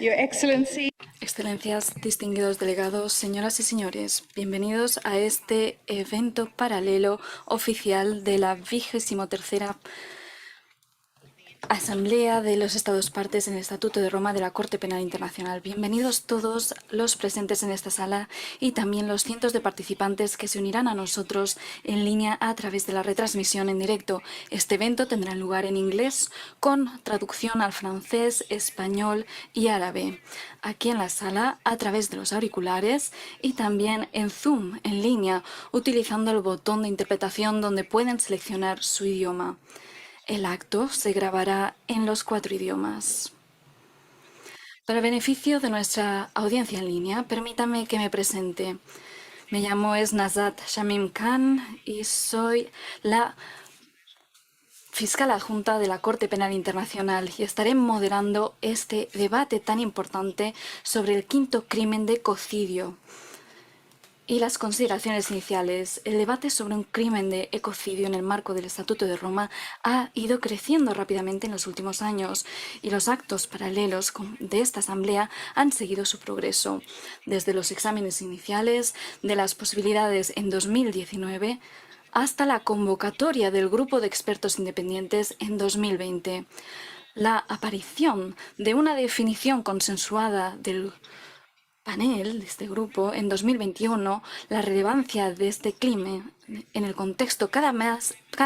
Your Excellency. Excelencias, distinguidos delegados, señoras y señores, bienvenidos a este evento paralelo oficial de la 23ª Asamblea de los Estados Partes en el Estatuto de Roma de la Corte Penal Internacional. Bienvenidos todos los presentes en esta sala y también los cientos de participantes que se unirán a nosotros en línea a través de la retransmisión en directo. Este evento tendrá lugar en inglés con traducción al francés, español y árabe. Aquí en la sala a través de los auriculares y también en Zoom en línea utilizando el botón de interpretación donde pueden seleccionar su idioma. El acto se grabará en los 4 idiomas. Para el beneficio de nuestra audiencia en línea, permítame que me presente. Me llamo Esnazat Shamim Khan y soy la fiscal adjunta de la Corte Penal Internacional y estaré moderando este debate tan importante sobre el quinto crimen de ecocidio. Y las consideraciones iniciales. El debate sobre un crimen de ecocidio en el marco del Estatuto de Roma ha ido creciendo rápidamente en los últimos años y los actos paralelos de esta Asamblea han seguido su progreso, desde los exámenes iniciales de las posibilidades en 2019 hasta la convocatoria del grupo de expertos independientes en 2020. La aparición de una definición consensuada del panel de este grupo en 2021, la relevancia de este crimen en el contexto cada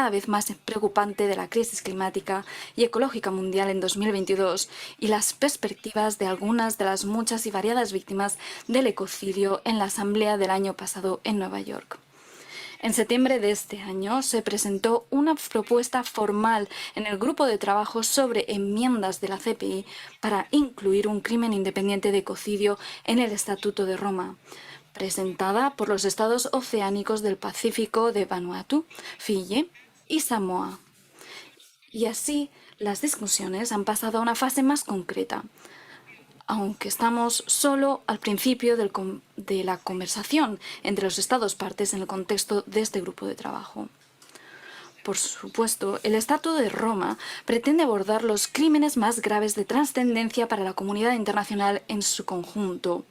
vez más preocupante de la crisis climática y ecológica mundial en 2022 y las perspectivas de algunas de las muchas y variadas víctimas del ecocidio en la Asamblea del año pasado en Nueva York. En septiembre de este año se presentó una propuesta formal en el grupo de trabajo sobre enmiendas de la CPI para incluir un crimen independiente de ecocidio en el Estatuto de Roma, presentada por los estados oceánicos del Pacífico de Vanuatu, Fiyi y Samoa. Y así las discusiones han pasado a una fase más concreta. Aunque estamos solo al principio de la conversación entre los Estados partes en el contexto de este grupo de trabajo. Por supuesto, el Estatuto de Roma pretende abordar los crímenes más graves de trascendencia para la comunidad internacional en su conjunto.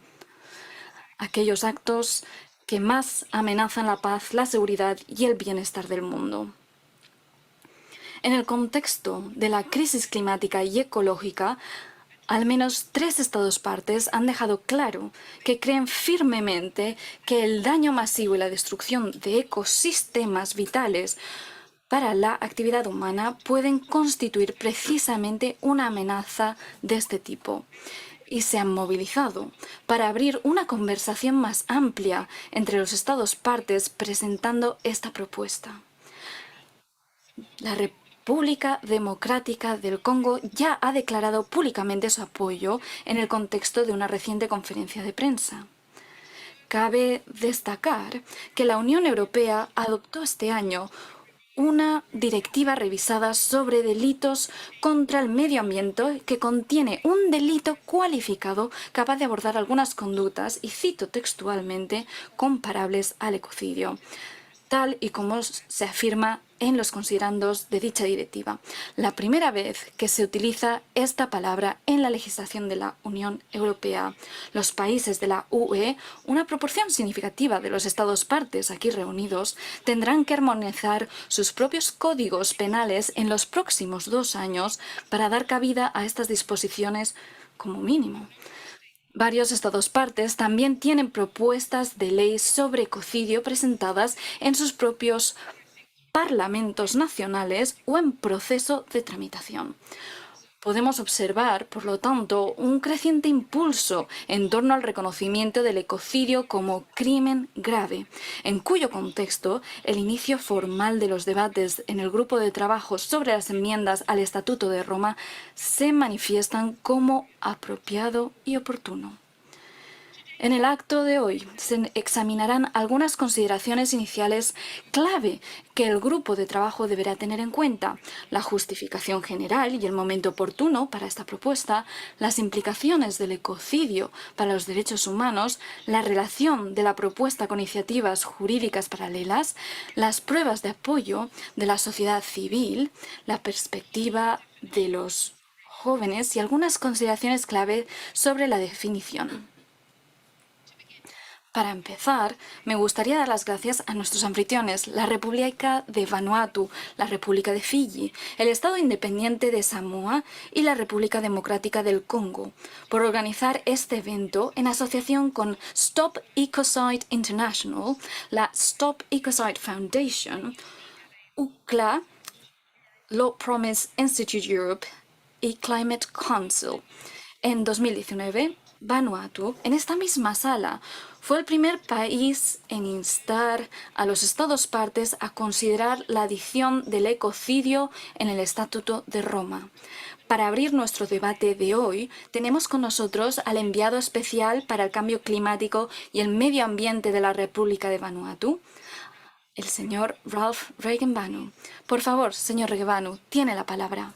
Aquellos actos que más amenazan la paz, la seguridad y el bienestar del mundo. En el contexto de la crisis climática y ecológica, al menos 3 estados partes han dejado claro que creen firmemente que el daño masivo y la destrucción de ecosistemas vitales para la actividad humana pueden constituir precisamente una amenaza de este tipo. Y se han movilizado para abrir una conversación más amplia entre los estados partes presentando esta propuesta. La República Democrática del Congo ya ha declarado públicamente su apoyo en el contexto de una reciente conferencia de prensa. Cabe destacar que la Unión Europea adoptó este año una directiva revisada sobre delitos contra el medio ambiente que contiene un delito cualificado capaz de abordar algunas conductas, y cito textualmente, comparables al ecocidio, tal y como se afirma en los considerandos de dicha directiva. La primera vez que se utiliza esta palabra en la legislación de la Unión Europea. Los países de la UE, una proporción significativa de los estados partes aquí reunidos, tendrán que armonizar sus propios códigos penales en los próximos 2 años para dar cabida a estas disposiciones como mínimo. Varios estados partes también tienen propuestas de ley sobre ecocidio presentadas en sus propios parlamentos nacionales o en proceso de tramitación. Podemos observar, por lo tanto, un creciente impulso en torno al reconocimiento del ecocidio como crimen grave, en cuyo contexto el inicio formal de los debates en el grupo de trabajo sobre las enmiendas al Estatuto de Roma se manifiestan como apropiado y oportuno. En el acto de hoy se examinarán algunas consideraciones iniciales clave que el grupo de trabajo deberá tener en cuenta: la justificación general y el momento oportuno para esta propuesta, las implicaciones del ecocidio para los derechos humanos, la relación de la propuesta con iniciativas jurídicas paralelas, las pruebas de apoyo de la sociedad civil, la perspectiva de los jóvenes y algunas consideraciones clave sobre la definición. Para empezar, me gustaría dar las gracias a nuestros anfitriones, la República de Vanuatu, la República de Fiyi, el Estado Independiente de Samoa y la República Democrática del Congo, por organizar este evento en asociación con Stop Ecocide International, la Stop Ecocide Foundation, UCLA, Law Promise Institute Europe y Climate Council. En 2019, Vanuatu, en esta misma sala, fue el primer país en instar a los Estados partes a considerar la adición del ecocidio en el Estatuto de Roma. Para abrir nuestro debate de hoy, tenemos con nosotros al enviado especial para el cambio climático y el medio ambiente de la República de Vanuatu, el señor Ralph Regenbanu. Por favor, señor Regenbanu, tiene la palabra.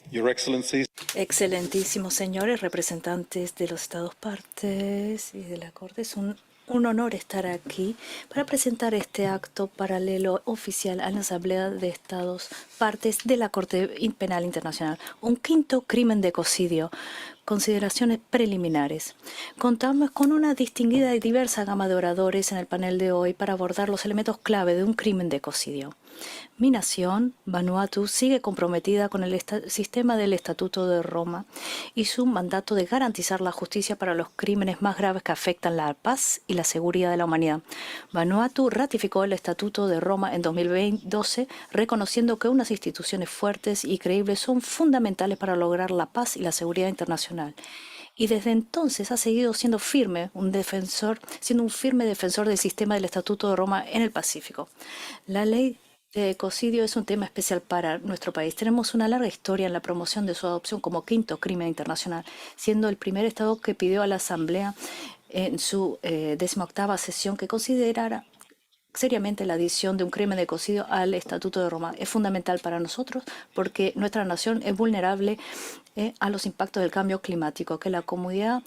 Your Excellencies. Excelentísimos señores, representantes de los Estados partes y de la Corte, es un honor estar aquí para presentar este acto paralelo oficial a la Asamblea de Estados partes de la Corte Penal Internacional, un quinto crimen de ecocidio. Consideraciones preliminares. Contamos con una distinguida y diversa gama de oradores en el panel de hoy para abordar los elementos clave de un crimen de ecocidio. Mi nación, Vanuatu, sigue comprometida con el sistema del Estatuto de Roma y su mandato de garantizar la justicia para los crímenes más graves que afectan la paz y la seguridad de la humanidad. Vanuatu ratificó el Estatuto de Roma en 2012, reconociendo que unas instituciones fuertes y creíbles son fundamentales para lograr la paz y la seguridad internacional. Y desde entonces ha seguido siendo siendo un firme defensor del sistema del Estatuto de Roma en el Pacífico. La ley de ecocidio es un tema especial para nuestro país. Tenemos una larga historia en la promoción de su adopción como quinto crimen internacional, siendo el primer Estado que pidió a la Asamblea en su 18ª sesión que considerara seriamente la adición de un crimen de ecocidio al Estatuto de Roma. Es fundamental para nosotros porque nuestra nación es vulnerable a los impactos del cambio climático, que la comunidad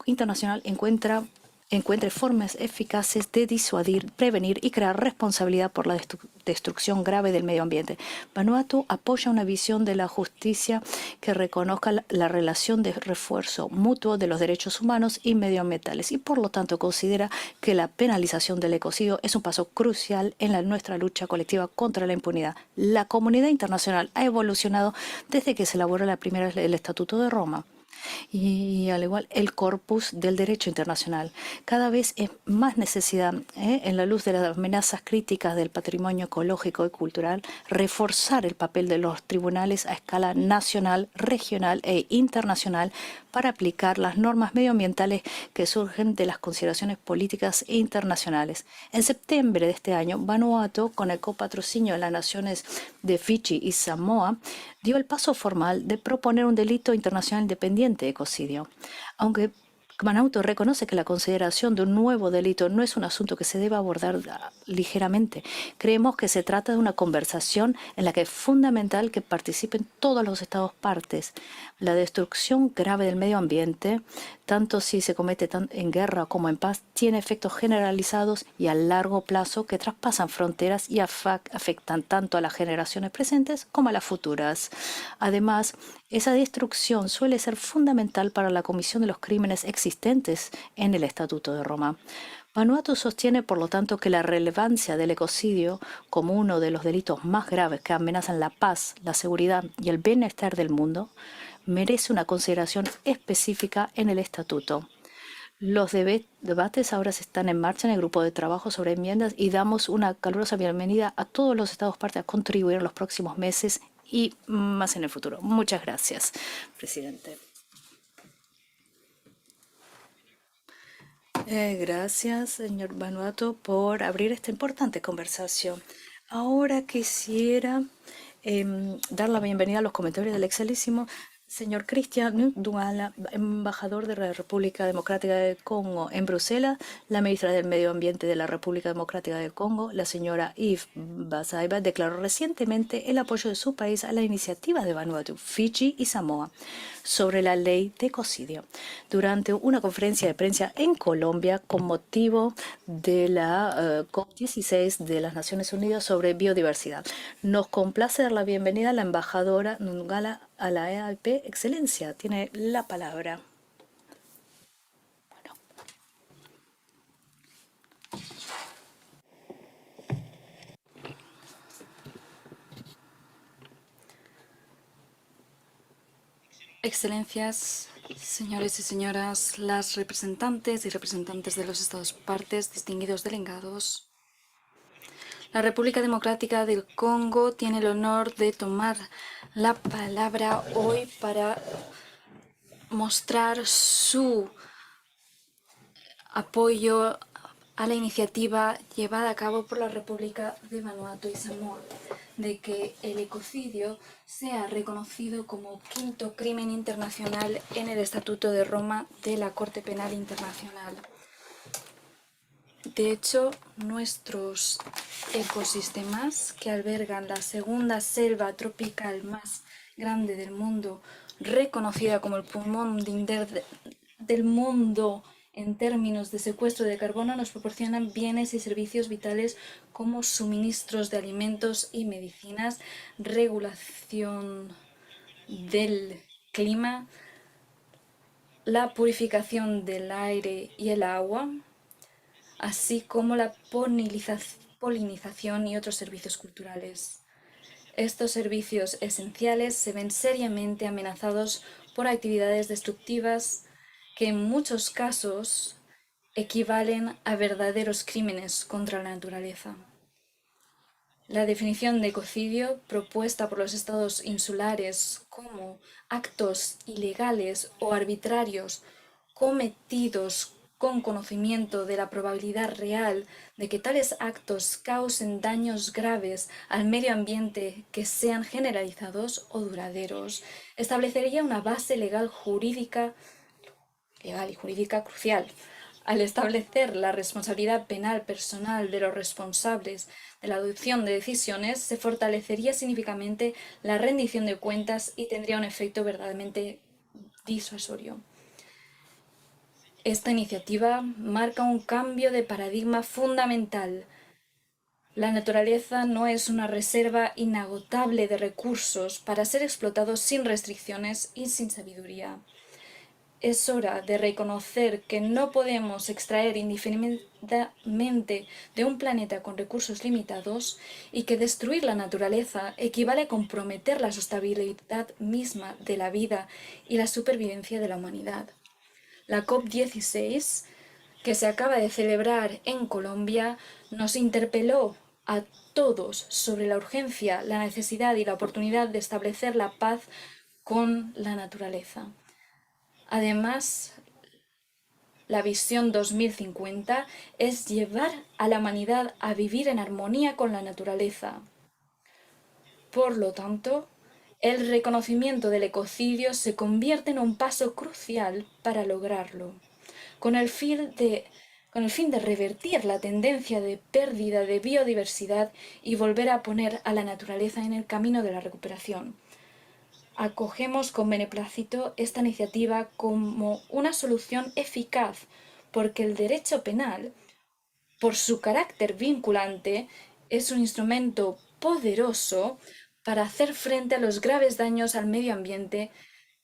internacional encuentre formas eficaces de disuadir, prevenir y crear responsabilidad por la destrucción grave del medio ambiente. Vanuatu apoya una visión de la justicia que reconozca la relación de refuerzo mutuo de los derechos humanos y medioambientales y por lo tanto considera que la penalización del ecocidio es un paso crucial en nuestra lucha colectiva contra la impunidad. La comunidad internacional ha evolucionado desde que se elaboró la primera ley del Estatuto de Roma. Y al igual el corpus del derecho internacional. Cada vez es más necesidad, en la luz de las amenazas críticas del patrimonio ecológico y cultural, reforzar el papel de los tribunales a escala nacional, regional e internacional para aplicar las normas medioambientales que surgen de las consideraciones políticas internacionales. En septiembre de este año, Vanuatu, con el copatrocinio de las naciones de Fiyi y Samoa, dio el paso formal de proponer un delito internacional independiente de ecocidio. Aunque Vanuatu reconoce que la consideración de un nuevo delito no es un asunto que se deba abordar ligeramente. Creemos que se trata de una conversación en la que es fundamental que participen todos los Estados partes. La destrucción grave del medio ambiente, tanto si se comete en guerra como en paz, tiene efectos generalizados y a largo plazo que traspasan fronteras y afectan tanto a las generaciones presentes como a las futuras. Además, esa destrucción suele ser fundamental para la comisión de los crímenes existentes en el Estatuto de Roma. Vanuatu sostiene, por lo tanto, que la relevancia del ecocidio como uno de los delitos más graves que amenazan la paz, la seguridad y el bienestar del mundo merece una consideración específica en el Estatuto. Los debates ahora se están en marcha en el grupo de trabajo sobre enmiendas y damos una calurosa bienvenida a todos los Estados partes a contribuir en los próximos meses y más en el futuro. Muchas gracias, presidente. Gracias, señor Vanuatu, por abrir esta importante conversación. Ahora quisiera dar la bienvenida a los comentarios del excelentísimo Señor Cristian Ndungala, embajador de la República Democrática del Congo en Bruselas, la ministra del Medio Ambiente de la República Democrática del Congo, la señora Yves Basaiba, declaró recientemente el apoyo de su país a la iniciativa de Vanuatu, Fiji y Samoa sobre la ley de ecocidio durante una conferencia de prensa en Colombia con motivo de la COP16 de las Naciones Unidas sobre biodiversidad. Nos complace dar la bienvenida a la embajadora Ndungala a la EAP. Excelencia, tiene la palabra. Bueno, Excelencias, señores y señoras, las representantes y representantes de los Estados partes, distinguidos delegados, la República Democrática del Congo tiene el honor de tomar la palabra hoy para mostrar su apoyo a la iniciativa llevada a cabo por la República de Vanuatu y Samoa de que el ecocidio sea reconocido como quinto crimen internacional en el Estatuto de Roma de la Corte Penal Internacional. De hecho, nuestros ecosistemas, que albergan la segunda selva tropical más grande del mundo, reconocida como el pulmón del mundo en términos de secuestro de carbono, nos proporcionan bienes y servicios vitales como suministros de alimentos y medicinas, regulación del clima, la purificación del aire y el agua, así como la polinización y otros servicios culturales. Estos servicios esenciales se ven seriamente amenazados por actividades destructivas que en muchos casos equivalen a verdaderos crímenes contra la naturaleza. La definición de ecocidio propuesta por los estados insulares como actos ilegales o arbitrarios cometidos con conocimiento de la probabilidad real de que tales actos causen daños graves al medio ambiente que sean generalizados o duraderos, establecería una base legal y jurídica crucial. Al establecer la responsabilidad penal personal de los responsables de la adopción de decisiones, se fortalecería significativamente la rendición de cuentas y tendría un efecto verdaderamente disuasorio. Esta iniciativa marca un cambio de paradigma fundamental. La naturaleza no es una reserva inagotable de recursos para ser explotados sin restricciones y sin sabiduría. Es hora de reconocer que no podemos extraer indefinidamente de un planeta con recursos limitados y que destruir la naturaleza equivale a comprometer la sostenibilidad misma de la vida y la supervivencia de la humanidad. La COP16, que se acaba de celebrar en Colombia, nos interpeló a todos sobre la urgencia, la necesidad y la oportunidad de establecer la paz con la naturaleza. Además, la visión 2050 es llevar a la humanidad a vivir en armonía con la naturaleza. Por lo tanto, el reconocimiento del ecocidio se convierte en un paso crucial para lograrlo, con el fin de revertir la tendencia de pérdida de biodiversidad y volver a poner a la naturaleza en el camino de la recuperación. Acogemos con beneplácito esta iniciativa como una solución eficaz, porque el derecho penal, por su carácter vinculante, es un instrumento poderoso para hacer frente a los graves daños al medio ambiente,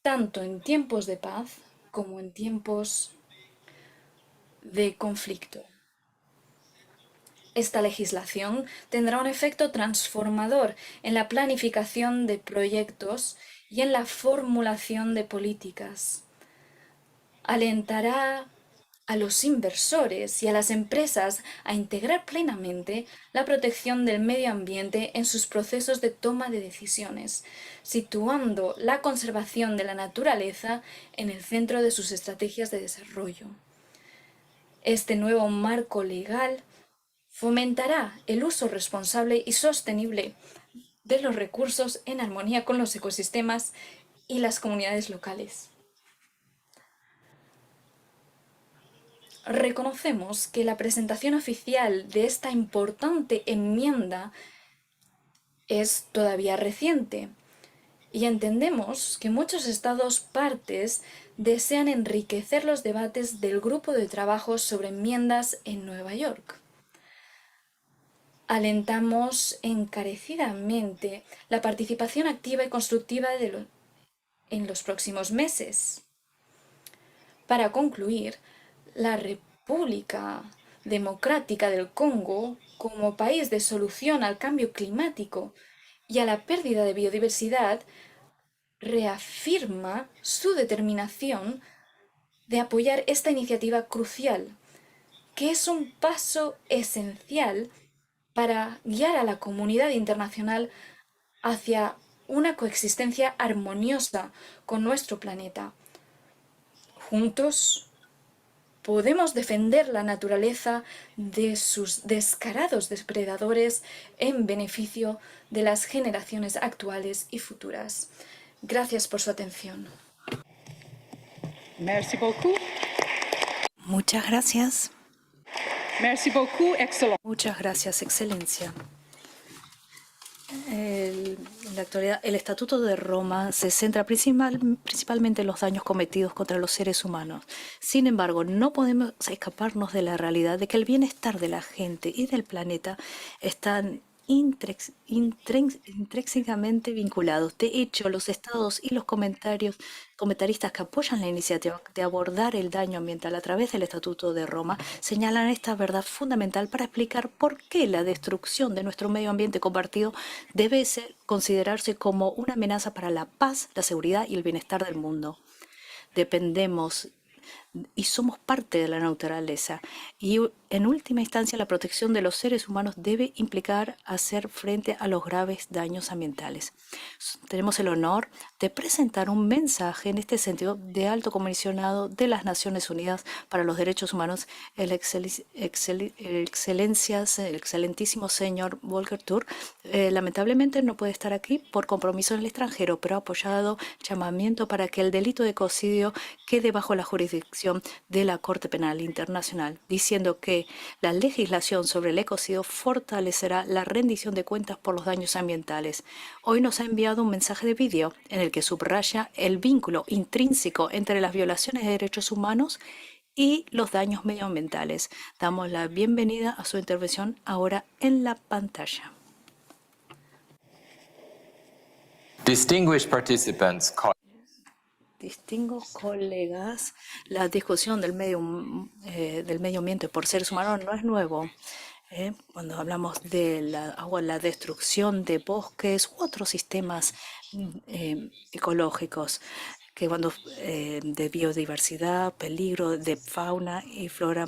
tanto en tiempos de paz como en tiempos de conflicto. Esta legislación tendrá un efecto transformador en la planificación de proyectos y en la formulación de políticas. Alentará a los inversores y a las empresas a integrar plenamente la protección del medio ambiente en sus procesos de toma de decisiones, situando la conservación de la naturaleza en el centro de sus estrategias de desarrollo. Este nuevo marco legal fomentará el uso responsable y sostenible de los recursos en armonía con los ecosistemas y las comunidades locales. Reconocemos que la presentación oficial de esta importante enmienda es todavía reciente y entendemos que muchos estados partes desean enriquecer los debates del grupo de trabajo sobre enmiendas en Nueva York. Alentamos encarecidamente la participación activa y constructiva en los próximos meses. Para concluir, la República Democrática del Congo, como país de solución al cambio climático y a la pérdida de biodiversidad, reafirma su determinación de apoyar esta iniciativa crucial, que es un paso esencial para guiar a la comunidad internacional hacia una coexistencia armoniosa con nuestro planeta. Juntos podemos defender la naturaleza de sus descarados depredadores en beneficio de las generaciones actuales y futuras. Gracias por su atención. Merci beaucoup. Muchas gracias. Merci beaucoup, Excellence. Muchas gracias, Excelencia. En la actualidad, el Estatuto de Roma se centra principalmente en los daños cometidos contra los seres humanos. Sin embargo, no podemos escaparnos de la realidad de que el bienestar de la gente y del planeta están intrínsecamente vinculados. De hecho, los estados y los comentaristas que apoyan la iniciativa de abordar el daño ambiental a través del Estatuto de Roma señalan esta verdad fundamental para explicar por qué la destrucción de nuestro medio ambiente compartido debe considerarse como una amenaza para la paz, la seguridad y el bienestar del mundo. Dependemos y somos parte de la naturaleza. Y en última instancia, la protección de los seres humanos debe implicar hacer frente a los graves daños ambientales. Tenemos el honor de presentar un mensaje en este sentido de Alto Comisionado de las Naciones Unidas para los Derechos Humanos, el excelentísimo señor Volker Turk. Lamentablemente no puede estar aquí por compromiso en el extranjero, pero ha apoyado llamamiento para que el delito de ecocidio quede bajo la jurisdicción de la Corte Penal Internacional, diciendo que la legislación sobre el ecocidio fortalecerá la rendición de cuentas por los daños ambientales. Hoy nos ha enviado un mensaje de vídeo en el que subraya el vínculo intrínseco entre las violaciones de derechos humanos y los daños medioambientales. Damos la bienvenida a su intervención ahora en la pantalla. Distinguished participants. Distinguidos colegas, la discusión del medio ambiente por seres humanos no es nuevo. Cuando hablamos de la agua, la destrucción de bosques u otros sistemas ecológicos, que cuando de biodiversidad, peligro de fauna y flora,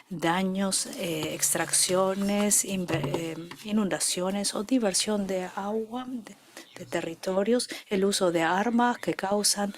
daños, extracciones, inundaciones o diversión de agua, de territorios, el uso de armas que causan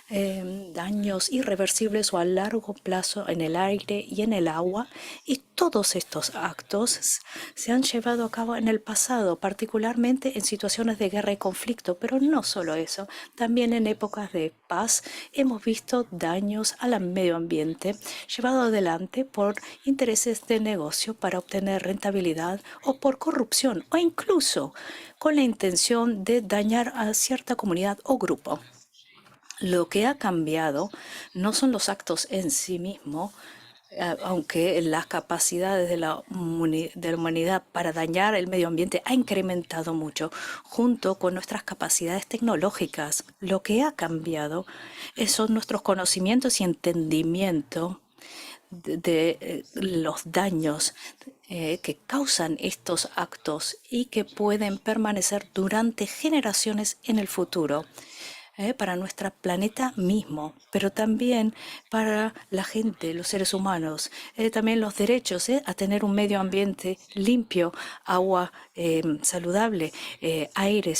daños irreversibles o a largo plazo en el aire y en el agua, y todos estos actos se han llevado a cabo en el pasado, particularmente en situaciones de guerra y conflicto, pero no solo eso, también en épocas de paz hemos visto daños al medio ambiente llevado adelante por intereses de negocio para obtener rentabilidad o por corrupción o incluso con la intención de dañar a cierta comunidad o grupo. Lo que ha cambiado no son los actos en sí mismos, aunque las capacidades de la humanidad para dañar el medio ambiente ha incrementado mucho, junto con nuestras capacidades tecnológicas. Lo que ha cambiado son nuestros conocimientos y entendimiento de los daños que causan estos actos y que pueden permanecer durante generaciones en el futuro. Para nuestro planeta mismo, pero también para la gente, los seres humanos, también los derechos a tener un medio ambiente limpio, agua saludable, aire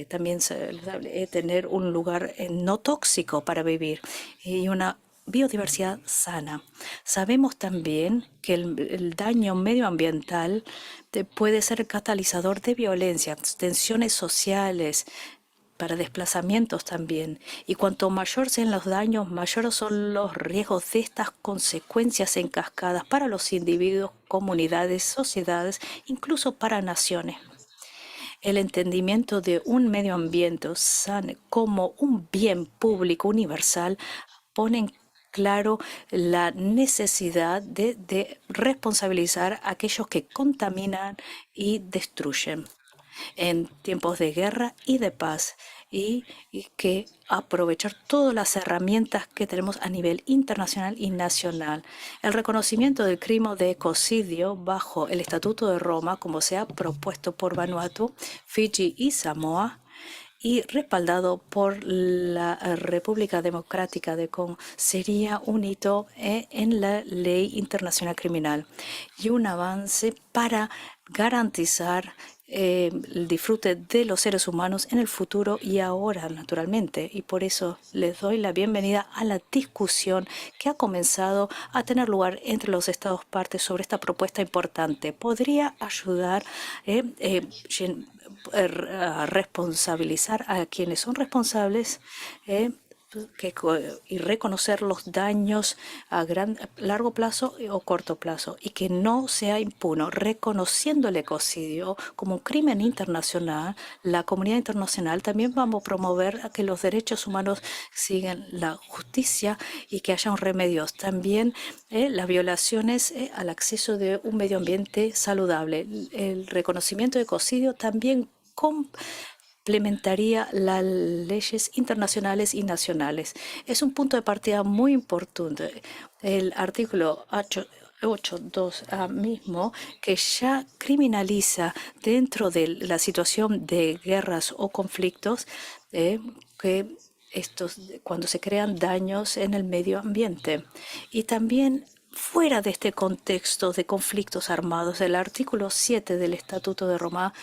también saludable, tener un lugar no tóxico para vivir y una biodiversidad sana. Sabemos también que el daño medioambiental puede ser catalizador de violencia, tensiones sociales, para desplazamientos también. Y cuanto mayor sean los daños, mayores son los riesgos de estas consecuencias en cascadas para los individuos, comunidades, sociedades, incluso para naciones. El entendimiento de un medio ambiente sano como un bien público universal pone en claro la necesidad de responsabilizar a aquellos que contaminan y destruyen en tiempos de guerra y de paz, y que aprovechar todas las herramientas que tenemos a nivel internacional y nacional. El reconocimiento del crimen de ecocidio bajo el Estatuto de Roma, como se ha propuesto por Vanuatu, Fiji y Samoa, y respaldado por la República Democrática de Congo, sería un hito en la ley internacional criminal y un avance para garantizar el disfrute de los seres humanos en el futuro y ahora, naturalmente. Y por eso les doy la bienvenida a la discusión que ha comenzado a tener lugar entre los Estados partes sobre esta propuesta importante. Podría ayudar a responsabilizar a quienes son responsables y reconocer los daños a largo plazo o corto plazo, y que no sea impuno. Reconociendo el ecocidio como un crimen internacional, la comunidad internacional también vamos a promover a que los derechos humanos sigan la justicia y que haya remedios. También las violaciones al acceso de un medio ambiente saludable. El reconocimiento de ecocidio también implementaría las leyes internacionales y nacionales. Es un punto de partida muy importante. El artículo 8.2a mismo, que ya criminaliza dentro de la situación de guerras o conflictos que cuando se crean daños en el medio ambiente. Y también fuera de este contexto de conflictos armados, el artículo 7 del Estatuto de Roma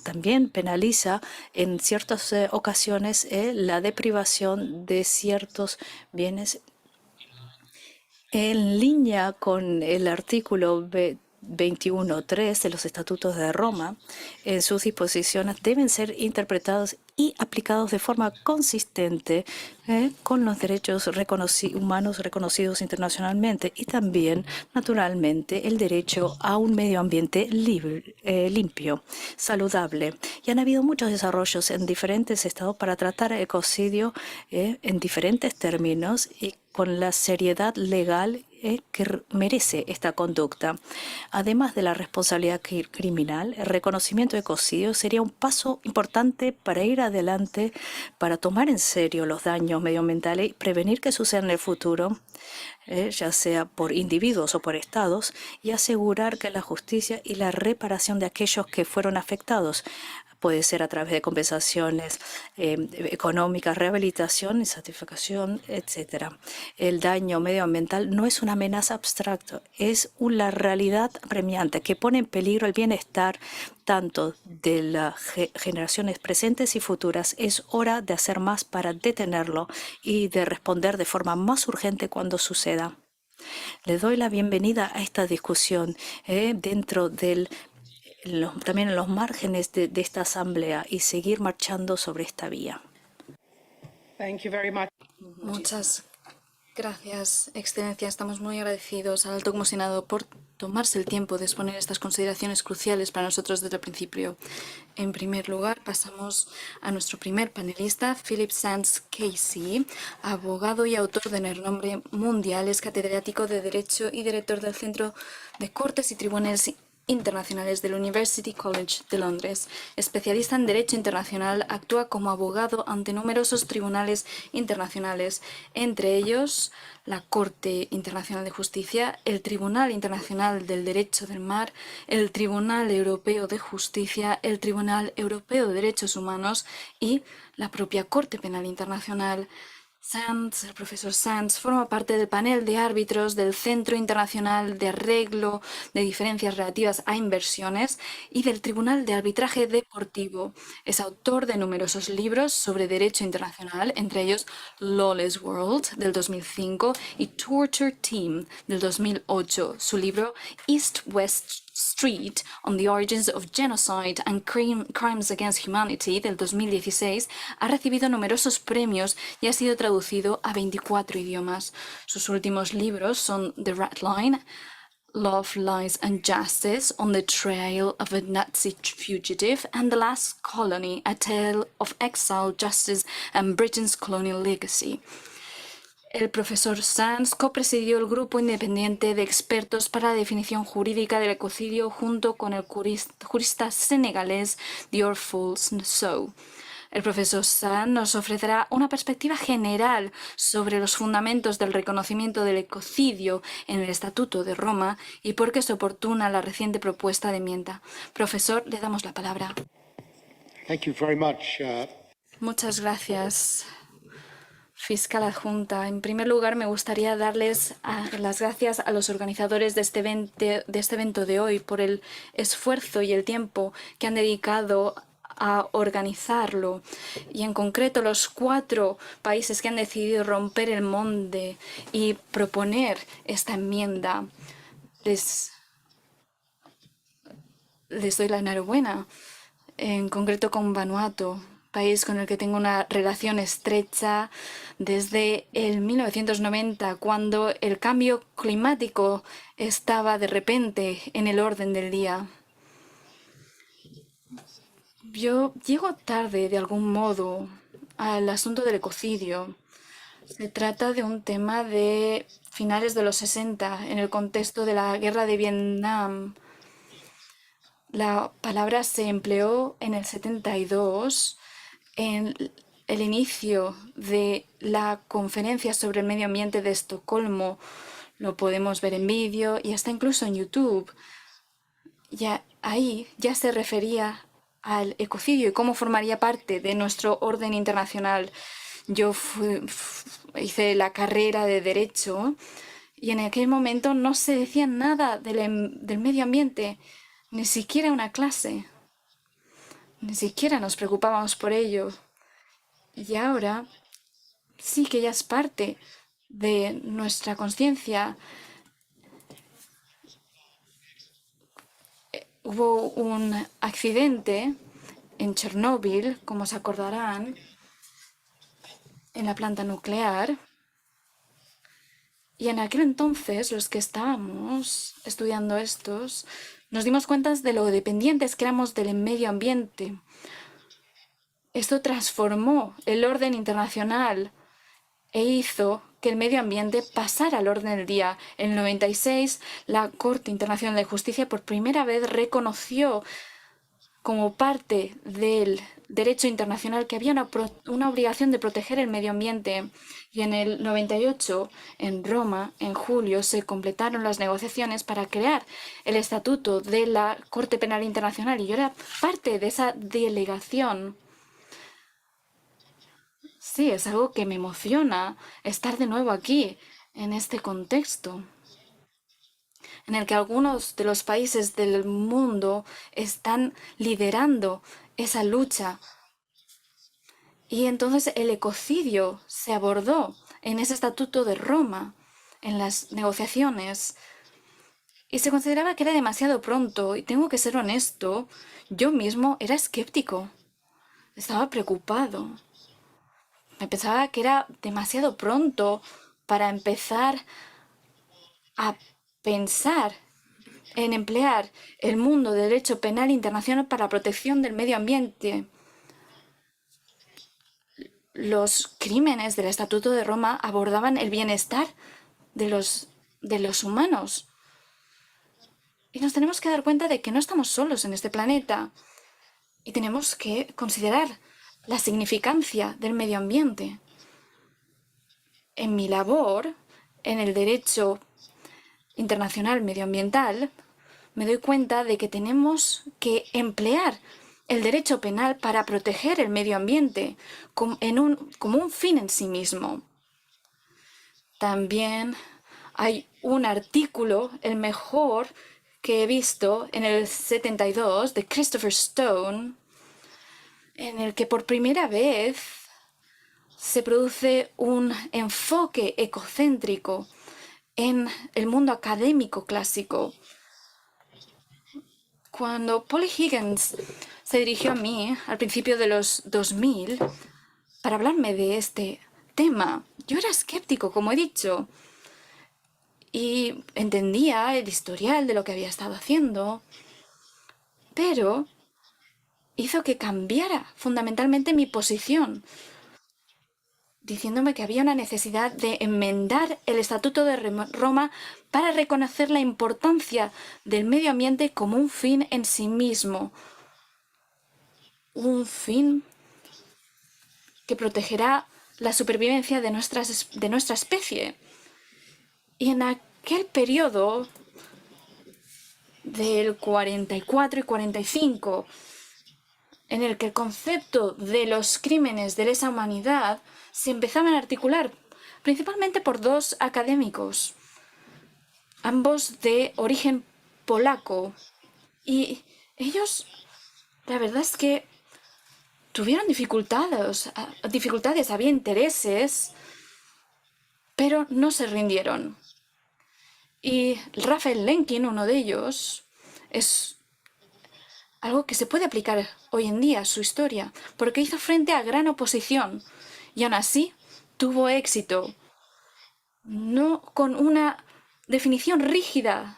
también penaliza en ciertas ocasiones la deprivación de ciertos bienes. En línea con el artículo 21.3 de los Estatutos de Roma, sus disposiciones deben ser interpretadas y aplicados de forma consistente con los derechos humanos reconocidos internacionalmente, y también, naturalmente, el derecho a un medio ambiente limpio, saludable. Y han habido muchos desarrollos en diferentes estados para tratar el ecocidio en diferentes términos y con la seriedad legal que merece esta conducta. Además de la responsabilidad criminal, el reconocimiento de ecocidio sería un paso importante para ir adelante, para tomar en serio los daños medioambientales y prevenir que sucedan en el futuro, ya sea por individuos o por estados, y asegurar que la justicia y la reparación de aquellos que fueron afectados puede ser a través de compensaciones económicas, rehabilitación y certificación, etc. El daño medioambiental no es una amenaza abstracta, es una realidad apremiante que pone en peligro el bienestar tanto de las generaciones presentes y futuras. Es hora de hacer más para detenerlo y de responder de forma más urgente cuando suceda. Le doy la bienvenida a esta discusión dentro del también en los márgenes de esta asamblea, y seguir marchando sobre esta vía. Thank you very much. Muchas gracias, Excelencia. Estamos muy agradecidos al Alto Comisionado por tomarse el tiempo de exponer estas consideraciones cruciales para nosotros desde el principio. En primer lugar, pasamos a nuestro primer panelista, Philip Sands Casey, abogado y autor de renombre mundial, es catedrático de Derecho y director del Centro de Cortes y Tribunales Internacionales del University College de Londres. Especialista en Derecho Internacional, actúa como abogado ante numerosos tribunales internacionales, entre ellos la Corte Internacional de Justicia, el Tribunal Internacional del Derecho del Mar, el Tribunal Europeo de Justicia, el Tribunal Europeo de Derechos Humanos y la propia Corte Penal Internacional. El profesor Sands forma parte del panel de árbitros del Centro Internacional de Arreglo de Diferencias Relativas a Inversiones y del Tribunal de Arbitraje Deportivo. Es autor de numerosos libros sobre derecho internacional, entre ellos Lawless World, del 2005, y Torture Team, del 2008. Su libro East-West Street on the Origins of Genocide and Crimes Against Humanity del 2016 ha recibido numerosos premios y ha sido traducido a 24 idiomas. Sus últimos libros son The Red Line, Love, Lies and Justice on the Trail of a Nazi Fugitive, and The Last Colony, A Tale of Exile, Justice and Britain's Colonial Legacy. El profesor Sands copresidió el grupo independiente de expertos para la definición jurídica del ecocidio junto con el jurista senegalés Dior Fouls Sow. El profesor Sands nos ofrecerá una perspectiva general sobre los fundamentos del reconocimiento del ecocidio en el Estatuto de Roma y por qué es oportuna la reciente propuesta de enmienda. Profesor, le damos la palabra. Thank you very much. Muchas gracias, fiscal adjunta. En primer lugar, me gustaría darles las gracias a los organizadores de este evento de hoy por el esfuerzo y el tiempo que han dedicado a organizarlo, y en concreto los 4 países que han decidido romper el molde y proponer esta enmienda. Les doy la enhorabuena, en concreto con Vanuatu, país con el que tengo una relación estrecha desde el 1990, cuando el cambio climático estaba de repente en el orden del día. Yo llego tarde, de algún modo, al asunto del ecocidio. Se trata de un tema de finales de los 60, en el contexto de la guerra de Vietnam. La palabra se empleó en el 72, en el inicio de la conferencia sobre el medio ambiente de Estocolmo. Lo podemos ver en vídeo y hasta incluso en YouTube. Ahí ya se refería al ecocidio y cómo formaría parte de nuestro orden internacional. Yo hice la carrera de Derecho y en aquel momento no se decía nada del medio ambiente, ni siquiera una clase. Ni siquiera nos preocupábamos por ello. Y ahora sí que ya es parte de nuestra conciencia. Hubo un accidente en Chernóbil, como se acordarán, en la planta nuclear. Y en aquel entonces, los que estábamos estudiando estos, nos dimos cuenta de lo dependientes que éramos del medio ambiente. Esto transformó el orden internacional e hizo que el medio ambiente pasara al orden del día. En el 96, la Corte Internacional de Justicia por primera vez reconoció como parte del derecho internacional que había una obligación de proteger el medio ambiente. Y en el 98, en Roma, en julio, se completaron las negociaciones para crear el Estatuto de la Corte Penal Internacional. Y yo era parte de esa delegación. Sí, es algo que me emociona estar de nuevo aquí, en este contexto, en el que algunos de los países del mundo están liderando esa lucha. Y entonces el ecocidio se abordó en ese Estatuto de Roma, en las negociaciones, y se consideraba que era demasiado pronto, y tengo que ser honesto, yo mismo era escéptico, estaba preocupado. Me pensaba que era demasiado pronto para empezar a pensar en emplear el mundo del derecho penal internacional para la protección del medio ambiente. Los crímenes del Estatuto de Roma abordaban el bienestar de los humanos. Y nos tenemos que dar cuenta de que no estamos solos en este planeta. Y tenemos que considerar la significancia del medio ambiente. En mi labor, en el derecho internacional medioambiental, me doy cuenta de que tenemos que emplear el derecho penal para proteger el medio ambiente como un fin en sí mismo. También hay un artículo, el mejor que he visto, en el 72, de Christopher Stone, en el que por primera vez se produce un enfoque ecocéntrico en el mundo académico clásico. Cuando Polly Higgins se dirigió a mí al principio de los 2000 para hablarme de este tema, yo era escéptico, como he dicho, y entendía el historial de lo que había estado haciendo, pero hizo que cambiara fundamentalmente mi posición, diciéndome que había una necesidad de enmendar el Estatuto de Roma para reconocer la importancia del medio ambiente como un fin en sí mismo, un fin que protegerá la supervivencia de nuestra especie. Y en aquel periodo del 44 y 45, en el que el concepto de los crímenes de lesa humanidad se empezaban a articular, principalmente por dos académicos, ambos de origen polaco. Y ellos, la verdad es que tuvieron dificultades, había intereses, pero no se rindieron. Y Raphael Lemkin, uno de ellos, es algo que se puede aplicar hoy en día a su historia, porque hizo frente a gran oposición y aún así tuvo éxito, no con una definición rígida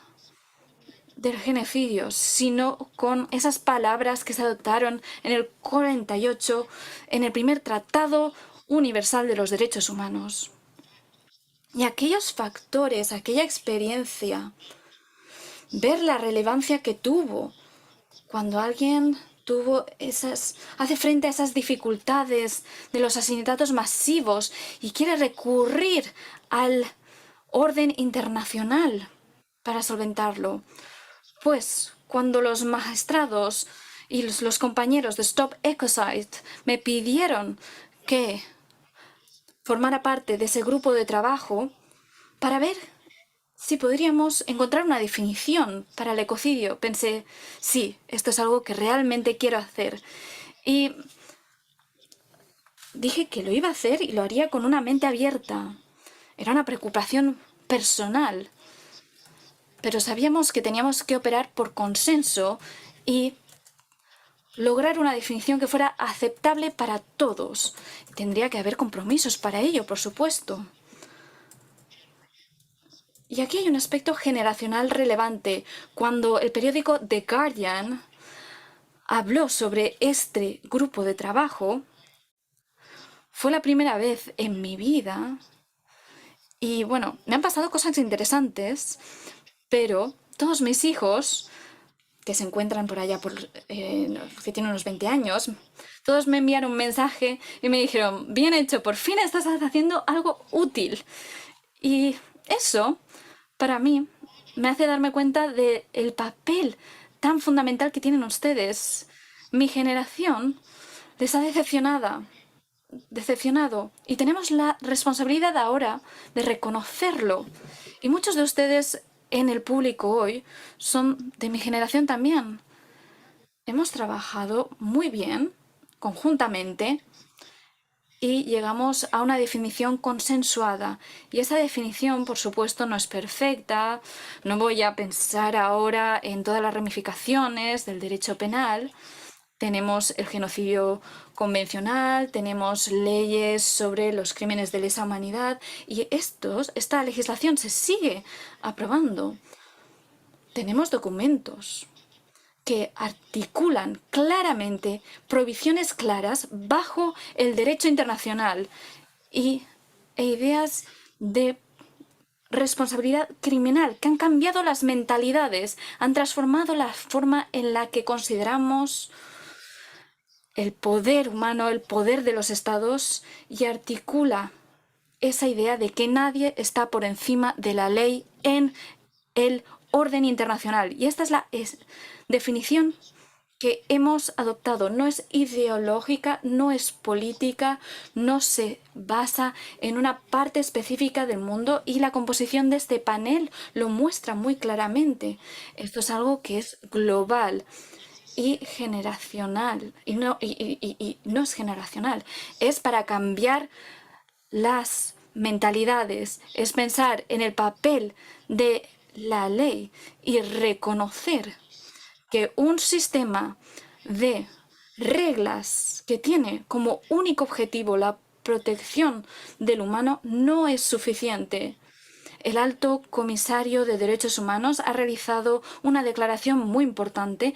del genocidio, sino con esas palabras que se adoptaron en el 48 en el primer Tratado Universal de los Derechos Humanos. Y aquellos factores, aquella experiencia, ver la relevancia que tuvo cuando alguien hace frente a esas dificultades de los asesinatos masivos y quiere recurrir al orden internacional para solventarlo. Pues cuando los magistrados y los compañeros de Stop Ecocide me pidieron que formara parte de ese grupo de trabajo para ver si podríamos encontrar una definición para el ecocidio, pensé, sí, esto es algo que realmente quiero hacer. Y dije que lo iba a hacer y lo haría con una mente abierta. Era una preocupación personal. Pero sabíamos que teníamos que operar por consenso y lograr una definición que fuera aceptable para todos. Tendría que haber compromisos para ello, por supuesto. Y aquí hay un aspecto generacional relevante. Cuando el periódico The Guardian habló sobre este grupo de trabajo, fue la primera vez en mi vida. Y bueno, me han pasado cosas interesantes, pero todos mis hijos, que se encuentran por allá, que tienen unos 20 años, todos me enviaron un mensaje y me dijeron, bien hecho, por fin estás haciendo algo útil. Y eso, para mí, me hace darme cuenta del papel tan fundamental que tienen ustedes. Mi generación les ha decepcionado y tenemos la responsabilidad ahora de reconocerlo. Y muchos de ustedes en el público hoy son de mi generación también. Hemos trabajado muy bien, conjuntamente, y llegamos a una definición consensuada. Y esa definición, por supuesto, no es perfecta. No voy a pensar ahora en todas las ramificaciones del derecho penal. Tenemos el genocidio convencional, tenemos leyes sobre los crímenes de lesa humanidad y esta legislación se sigue aprobando. Tenemos documentos que articulan claramente prohibiciones claras bajo el derecho internacional e ideas de responsabilidad criminal que han cambiado las mentalidades, han transformado la forma en la que consideramos el poder humano, el poder de los estados y articula esa idea de que nadie está por encima de la ley en el orden internacional. Y esta es la definición que hemos adoptado. No es ideológica, no es política, no se basa en una parte específica del mundo y la composición de este panel lo muestra muy claramente. Esto es algo que es global y generacional. Y no es generacional, es para cambiar las mentalidades, es pensar en el papel de la ley y reconocer que un sistema de reglas que tiene como único objetivo la protección del humano no es suficiente. El Alto Comisario de Derechos Humanos ha realizado una declaración muy importante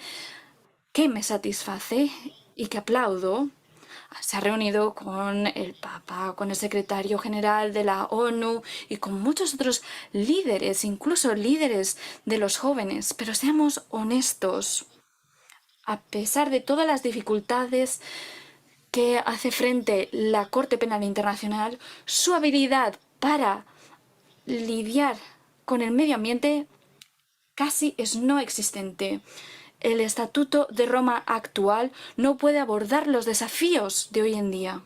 que me satisface y que aplaudo. Se ha reunido con el Papa, con el secretario general de la ONU y con muchos otros líderes, incluso líderes de los jóvenes. Pero seamos honestos, a pesar de todas las dificultades que hace frente la Corte Penal Internacional, su habilidad para lidiar con el medio ambiente casi es no existente. El Estatuto de Roma actual no puede abordar los desafíos de hoy en día.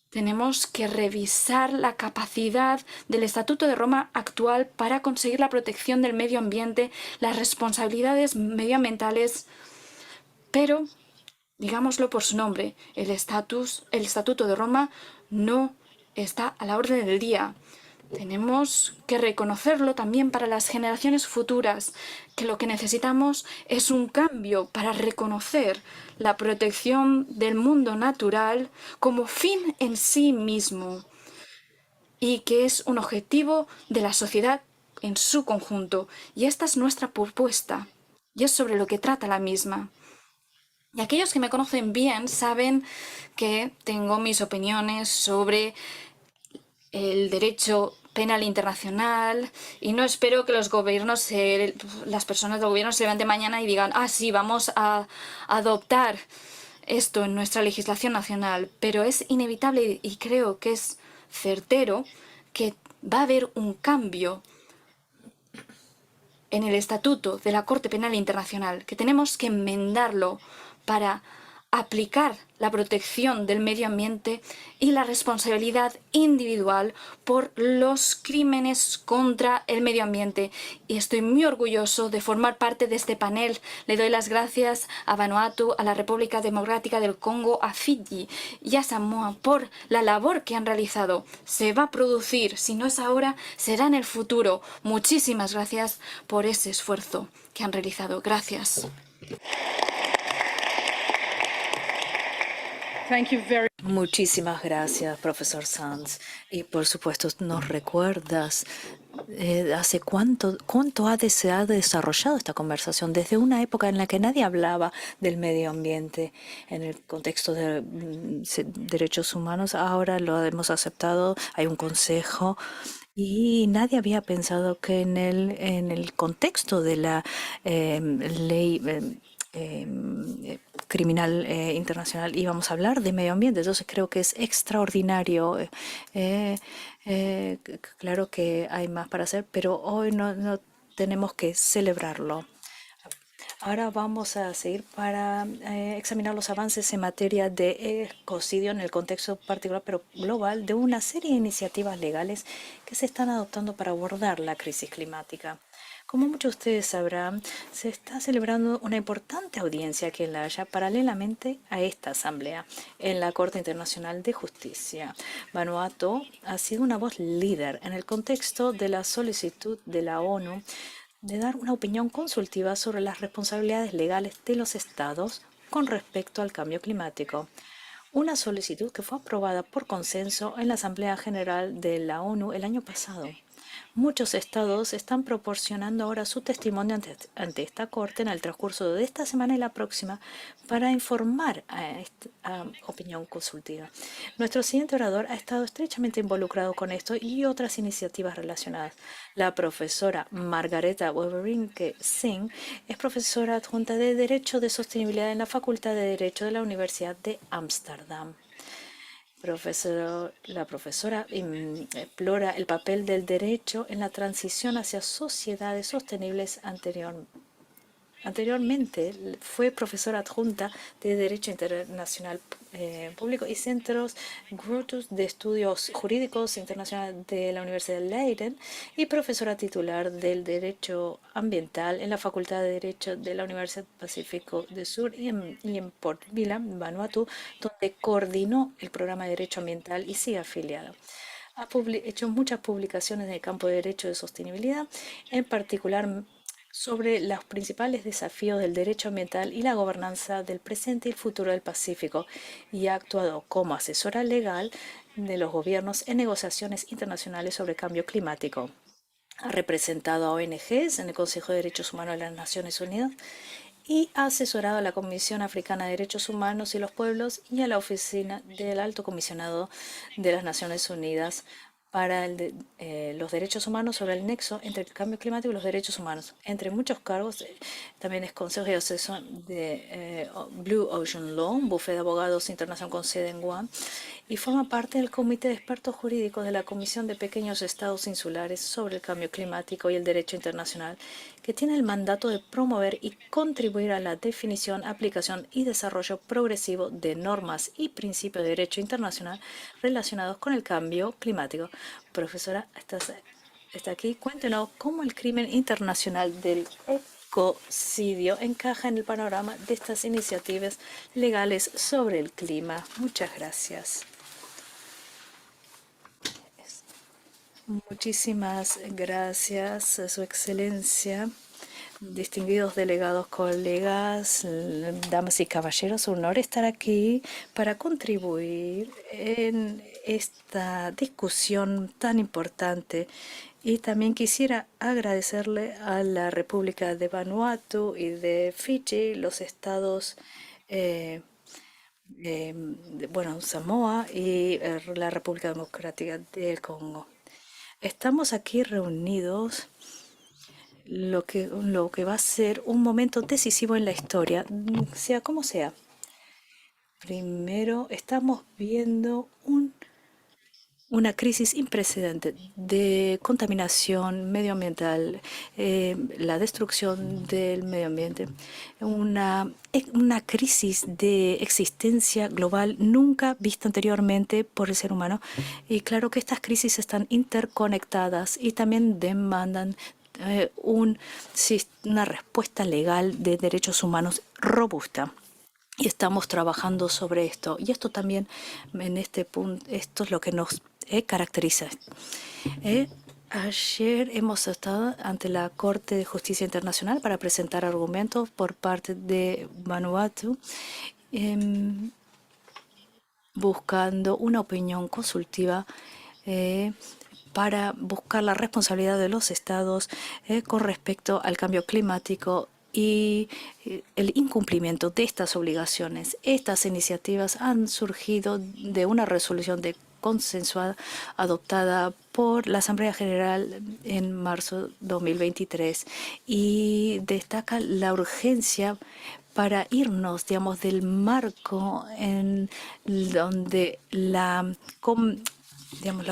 Tenemos que revisar la capacidad del Estatuto de Roma actual para conseguir la protección del medio ambiente, las responsabilidades medioambientales, pero, digámoslo por su nombre, el Estatuto de Roma no está a la orden del día. Tenemos que reconocerlo también para las generaciones futuras, que lo que necesitamos es un cambio para reconocer la protección del mundo natural como fin en sí mismo y que es un objetivo de la sociedad en su conjunto. Y esta es nuestra propuesta y es sobre lo que trata la misma. Y aquellos que me conocen bien saben que tengo mis opiniones sobre el derecho penal internacional y no espero que los gobiernos, las personas del gobierno se levanten mañana y digan, sí, vamos a adoptar esto en nuestra legislación nacional, pero es inevitable y creo que es certero que va a haber un cambio en el estatuto de la Corte Penal Internacional, que tenemos que enmendarlo para aplicar la protección del medio ambiente y la responsabilidad individual por los crímenes contra el medio ambiente. Y estoy muy orgulloso de formar parte de este panel. Le doy las gracias a Vanuatu, a la República Democrática del Congo, a Fiji y a Samoa por la labor que han realizado. Se va a producir, si no es ahora, será en el futuro. Muchísimas gracias por ese esfuerzo que han realizado. Gracias. Thank you very Muchísimas gracias, profesor Sanz. Y por supuesto, nos recuerdas hace cuánto se ha desarrollado esta conversación, desde una época en la que nadie hablaba del medio ambiente en el contexto de derechos humanos. Ahora lo hemos aceptado, hay un consejo. Y nadie había pensado que en el contexto de la ley criminal internacional íbamos a hablar de medio ambiente. Entonces creo que es extraordinario. Claro que hay más para hacer, pero hoy no tenemos que celebrarlo. Ahora vamos a seguir para examinar los avances en materia de ecocidio en el contexto particular, pero global, de una serie de iniciativas legales que se están adoptando para abordar la crisis climática. Como muchos de ustedes sabrán, se está celebrando una importante audiencia aquí en La Haya paralelamente a esta asamblea en la Corte Internacional de Justicia. Vanuatu ha sido una voz líder en el contexto de la solicitud de la ONU de dar una opinión consultiva sobre las responsabilidades legales de los estados con respecto al cambio climático. Una solicitud que fue aprobada por consenso en la Asamblea General de la ONU el año pasado. Muchos estados están proporcionando ahora su testimonio ante esta Corte en el transcurso de esta semana y la próxima para informar a esta opinión consultiva. Nuestro siguiente orador ha estado estrechamente involucrado con esto y otras iniciativas relacionadas. La profesora Margareta Weberinke Singh es profesora adjunta de Derecho de Sostenibilidad en la Facultad de Derecho de la Universidad de Ámsterdam. La profesora explora el papel del derecho en la transición hacia sociedades sostenibles Anteriormente fue profesora adjunta de Derecho Internacional Público y Centros Grotus de Estudios Jurídicos Internacionales de la Universidad de Leiden y profesora titular del Derecho Ambiental en la Facultad de Derecho de la Universidad Pacífico del Sur y en Port Vila, Vanuatu, donde coordinó el programa de Derecho Ambiental y sigue afiliado. Ha hecho muchas publicaciones en el campo de Derecho de Sostenibilidad, en particular sobre los principales desafíos del derecho ambiental y la gobernanza del presente y el futuro del Pacífico, y ha actuado como asesora legal de los gobiernos en negociaciones internacionales sobre cambio climático. Ha representado a ONGs en el Consejo de Derechos Humanos de las Naciones Unidas y ha asesorado a la Comisión Africana de Derechos Humanos y los Pueblos y a la Oficina del Alto Comisionado de las Naciones Unidas para los derechos humanos sobre el nexo entre el cambio climático y los derechos humanos. Entre muchos cargos, también es consejero asesor de Blue Ocean Law, un bufete de abogados internacional con sede en Guam, y forma parte del Comité de Expertos Jurídicos de la Comisión de Pequeños Estados Insulares sobre el Cambio Climático y el Derecho Internacional, que tiene el mandato de promover y contribuir a la definición, aplicación y desarrollo progresivo de normas y principios de derecho internacional relacionados con el cambio climático. Profesora, está aquí. Cuéntenos cómo el crimen internacional del ecocidio encaja en el panorama de estas iniciativas legales sobre el clima. Muchas gracias. Muchísimas gracias, Su Excelencia. Distinguidos delegados, colegas, damas y caballeros, un honor estar aquí para contribuir en esta discusión tan importante. Y también quisiera agradecerle a la República de Vanuatu y de Fiji, los estados Samoa y la República Democrática del Congo. Estamos aquí reunidos lo que va a ser un momento decisivo en la historia, sea como sea. Primero, estamos viendo una crisis sin precedentes de contaminación medioambiental, la destrucción del medio ambiente, una crisis de existencia global nunca vista anteriormente por el ser humano. Y claro que estas crisis están interconectadas y también demandan una respuesta legal de derechos humanos robusta. Y estamos trabajando sobre esto. Y esto también, en este punto, esto es lo que nos caracteriza. Ayer hemos estado ante la Corte de Justicia Internacional para presentar argumentos por parte de Vanuatu, buscando una opinión consultiva para buscar la responsabilidad de los estados con respecto al cambio climático y el incumplimiento de estas obligaciones. Estas iniciativas han surgido de una resolución consensuada adoptada por la Asamblea General en marzo de 2023 y destaca la urgencia para irnos, digamos, del marco en donde la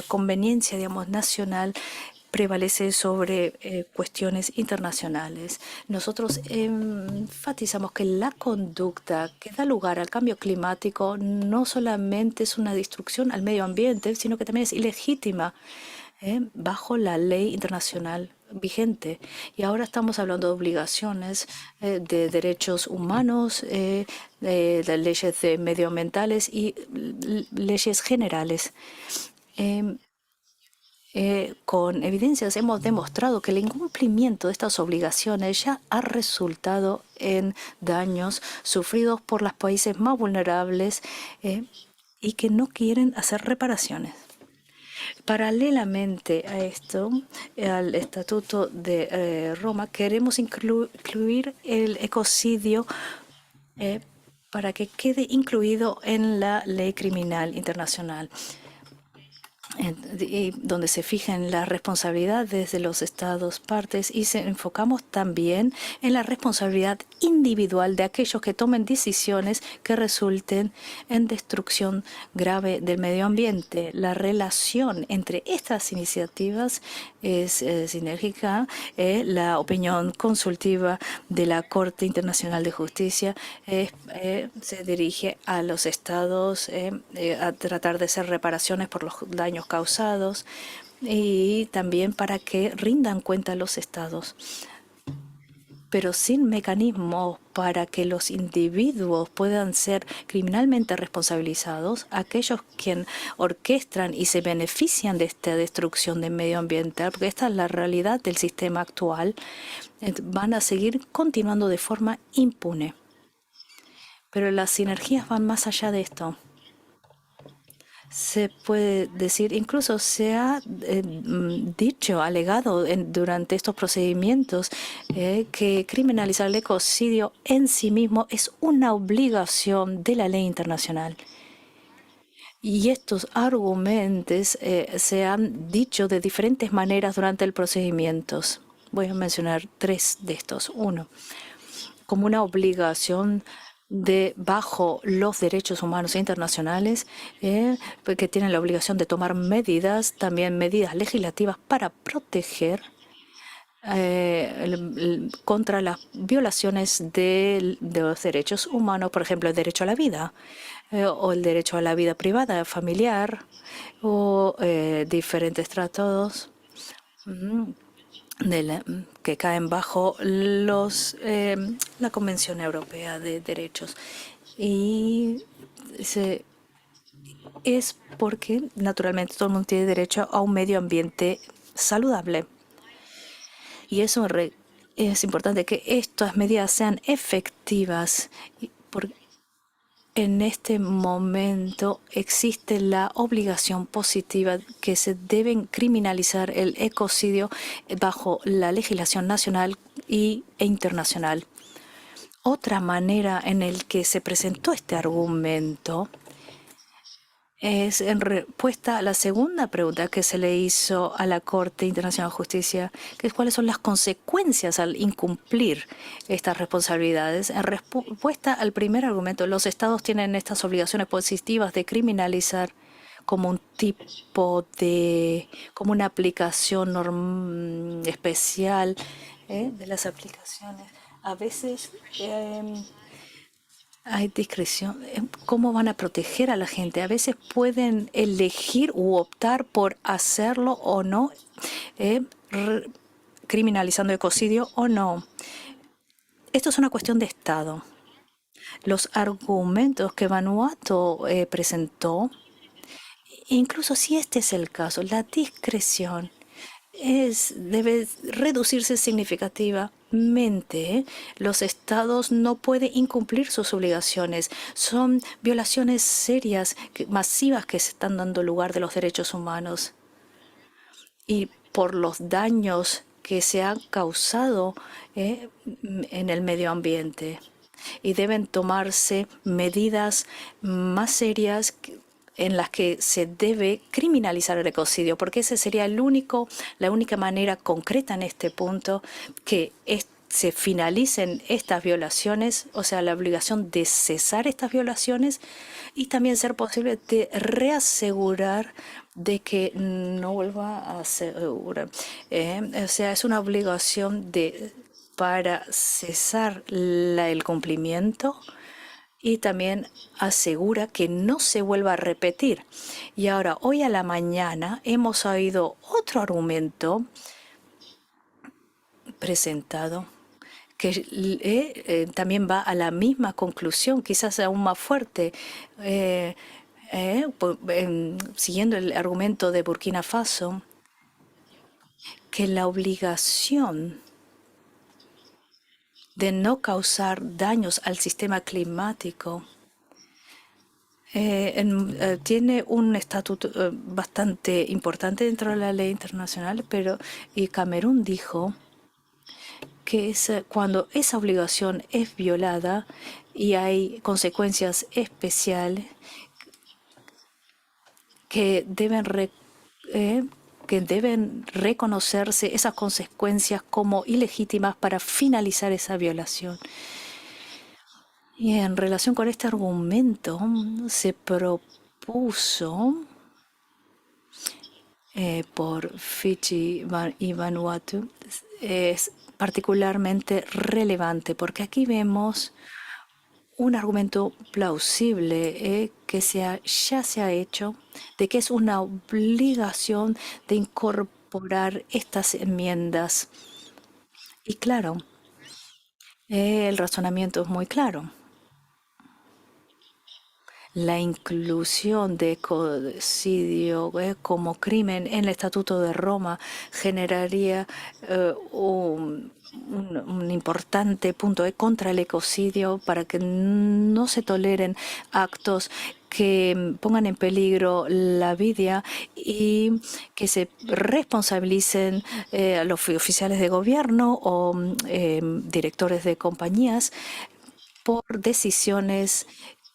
conveniencia, digamos, nacional prevalece sobre cuestiones internacionales. Nosotros enfatizamos que la conducta que da lugar al cambio climático no solamente es una destrucción al medio ambiente, sino que también es ilegítima bajo la ley internacional vigente. Y ahora estamos hablando de obligaciones de derechos humanos, de leyes medioambientales y leyes generales. Con evidencias hemos demostrado que el incumplimiento de estas obligaciones ya ha resultado en daños sufridos por los países más vulnerables y que no quieren hacer reparaciones. Paralelamente a esto, al Estatuto de Roma, queremos incluir el ecocidio para que quede incluido en la ley criminal internacional, donde se fijan las responsabilidades de los estados partes y se enfocamos también en la responsabilidad individual de aquellos que tomen decisiones que resulten en destrucción grave del medio ambiente. La relación entre estas iniciativas es sinérgica. La opinión consultiva de la Corte Internacional de Justicia se dirige a los estados a tratar de hacer reparaciones por los daños causados y también para que rindan cuenta a los estados. pero sin mecanismos para que los individuos puedan ser criminalmente responsabilizados, aquellos quienes orquestan y se benefician de esta destrucción del medio ambiente, porque esta es la realidad del sistema actual, van a seguir continuando de forma impune. Pero las sinergias van más allá de esto. Se puede decir, incluso se ha dicho, alegado durante estos procedimientos, que criminalizar el ecocidio en sí mismo es una obligación de la ley internacional. Y estos argumentos se han dicho de diferentes maneras durante el procedimiento. Voy a mencionar 3 de estos. Uno, como una obligación bajo los derechos humanos internacionales, que tienen la obligación de tomar medidas, también medidas legislativas para proteger contra las violaciones de los derechos humanos, por ejemplo, el derecho a la vida, o el derecho a la vida privada, familiar, o diferentes tratados que caen bajo la Convención Europea de Derechos. Y es porque, naturalmente, todo el mundo tiene derecho a un medio ambiente saludable. Y eso es importante, que estas medidas sean efectivas. En este momento existe la obligación positiva que se deben criminalizar el ecocidio bajo la legislación nacional e internacional. Otra manera en la que se presentó este argumento es en respuesta a la segunda pregunta que se le hizo a la Corte Internacional de Justicia, que es cuáles son las consecuencias al incumplir estas responsabilidades. En respuesta al primer argumento, los estados tienen estas obligaciones positivas de criminalizar como un tipo como una aplicación especial de las aplicaciones. A veces hay discreción. ¿Cómo van a proteger a la gente? A veces pueden elegir u optar por hacerlo o no, criminalizando ecocidio o no. Esto es una cuestión de Estado. Los argumentos que Vanuatu presentó, incluso si este es el caso, la discreción debe reducirse significativamente. Los estados no pueden incumplir sus obligaciones. Son violaciones serias, masivas, que se están dando lugar de los derechos humanos. Y por los daños que se han causado en el medio ambiente. Y deben tomarse medidas más serias en las que se debe criminalizar el ecocidio, porque esa sería la única manera concreta en este punto que se finalicen estas violaciones, o sea, la obligación de cesar estas violaciones y también ser posible de reasegurar de que no vuelva a ser. O sea, es una obligación para cesar el cumplimiento y también asegura que no se vuelva a repetir. Y ahora, hoy a la mañana, hemos oído otro argumento presentado que también va a la misma conclusión, quizás aún más fuerte, siguiendo el argumento de Burkina Faso, que la obligación de no causar daños al sistema climático tiene un estatuto bastante importante dentro de la ley internacional, y Camerún dijo que cuando esa obligación es violada y hay consecuencias especiales que deben reconocerse esas consecuencias como ilegítimas para finalizar esa violación. Y en relación con este argumento se propuso por Fiji y Vanuatu, es particularmente relevante porque aquí vemos un argumento plausible que ya se ha hecho de que es una obligación de incorporar estas enmiendas. Y claro, El razonamiento es muy claro. La inclusión de ecocidio como crimen en el Estatuto de Roma generaría un importante punto contra el ecocidio para que no se toleren actos que pongan en peligro la vida y que se responsabilicen a los oficiales de gobierno o directores de compañías por decisiones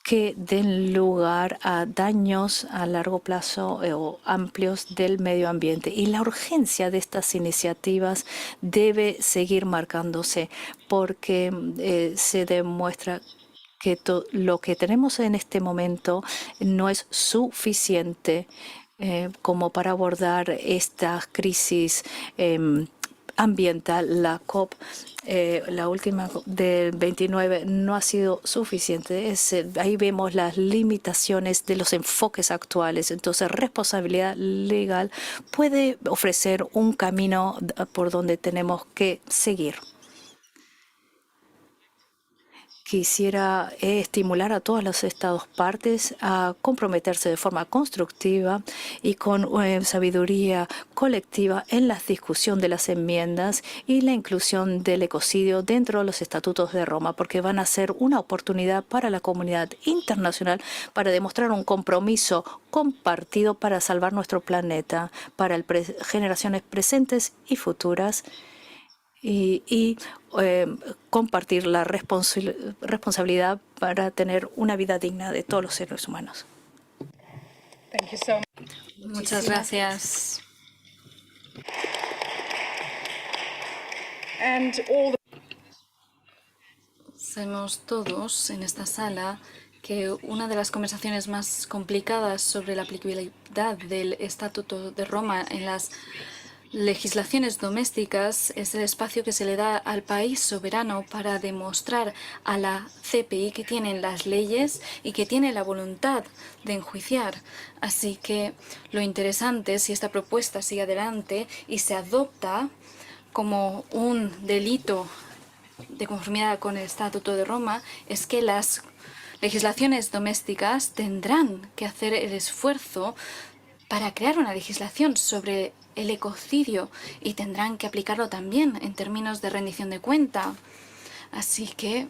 que den lugar a daños a largo plazo o amplios del medio ambiente. Y la urgencia de estas iniciativas debe seguir marcándose porque se demuestra que lo que tenemos en este momento no es suficiente como para abordar esta crisis ambiental. La COP, la última del 29, no ha sido suficiente. Ahí vemos las limitaciones de los enfoques actuales. Entonces, responsabilidad legal puede ofrecer un camino por donde tenemos que seguir. Quisiera estimular a todos los Estados partes a comprometerse de forma constructiva y con sabiduría colectiva en la discusión de las enmiendas y la inclusión del ecocidio dentro de los estatutos de Roma, porque van a ser una oportunidad para la comunidad internacional para demostrar un compromiso compartido para salvar nuestro planeta, para generaciones presentes y futuras. Y compartir la responsabilidad para tener una vida digna de todos los seres humanos. Thank you so much. Muchas gracias. And all the Sabemos todos en esta sala que una de las conversaciones más complicadas sobre la aplicabilidad del Estatuto de Roma en las legislaciones domésticas es el espacio que se le da al país soberano para demostrar a la CPI que tienen las leyes y que tiene la voluntad de enjuiciar. Así que lo interesante, si esta propuesta sigue adelante y se adopta como un delito de conformidad con el Estatuto de Roma, es que las legislaciones domésticas tendrán que hacer el esfuerzo para crear una legislación sobre el ecocidio y tendrán que aplicarlo también en términos de rendición de cuenta. Así que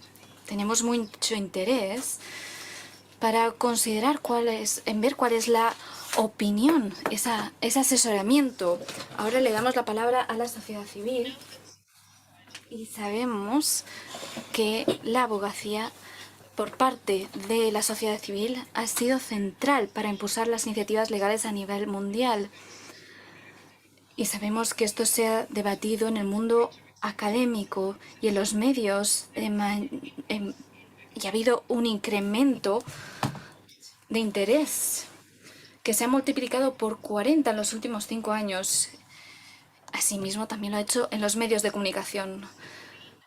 tenemos mucho interés para considerar ver cuál es la opinión, ese asesoramiento. Ahora le damos la palabra a la sociedad civil y sabemos que la abogacía por parte de la sociedad civil ha sido central para impulsar las iniciativas legales a nivel mundial. Y sabemos que esto se ha debatido en el mundo académico y en los medios y ha habido un incremento de interés que se ha multiplicado por 40 en los últimos 5 años. Asimismo, también lo ha hecho en los medios de comunicación.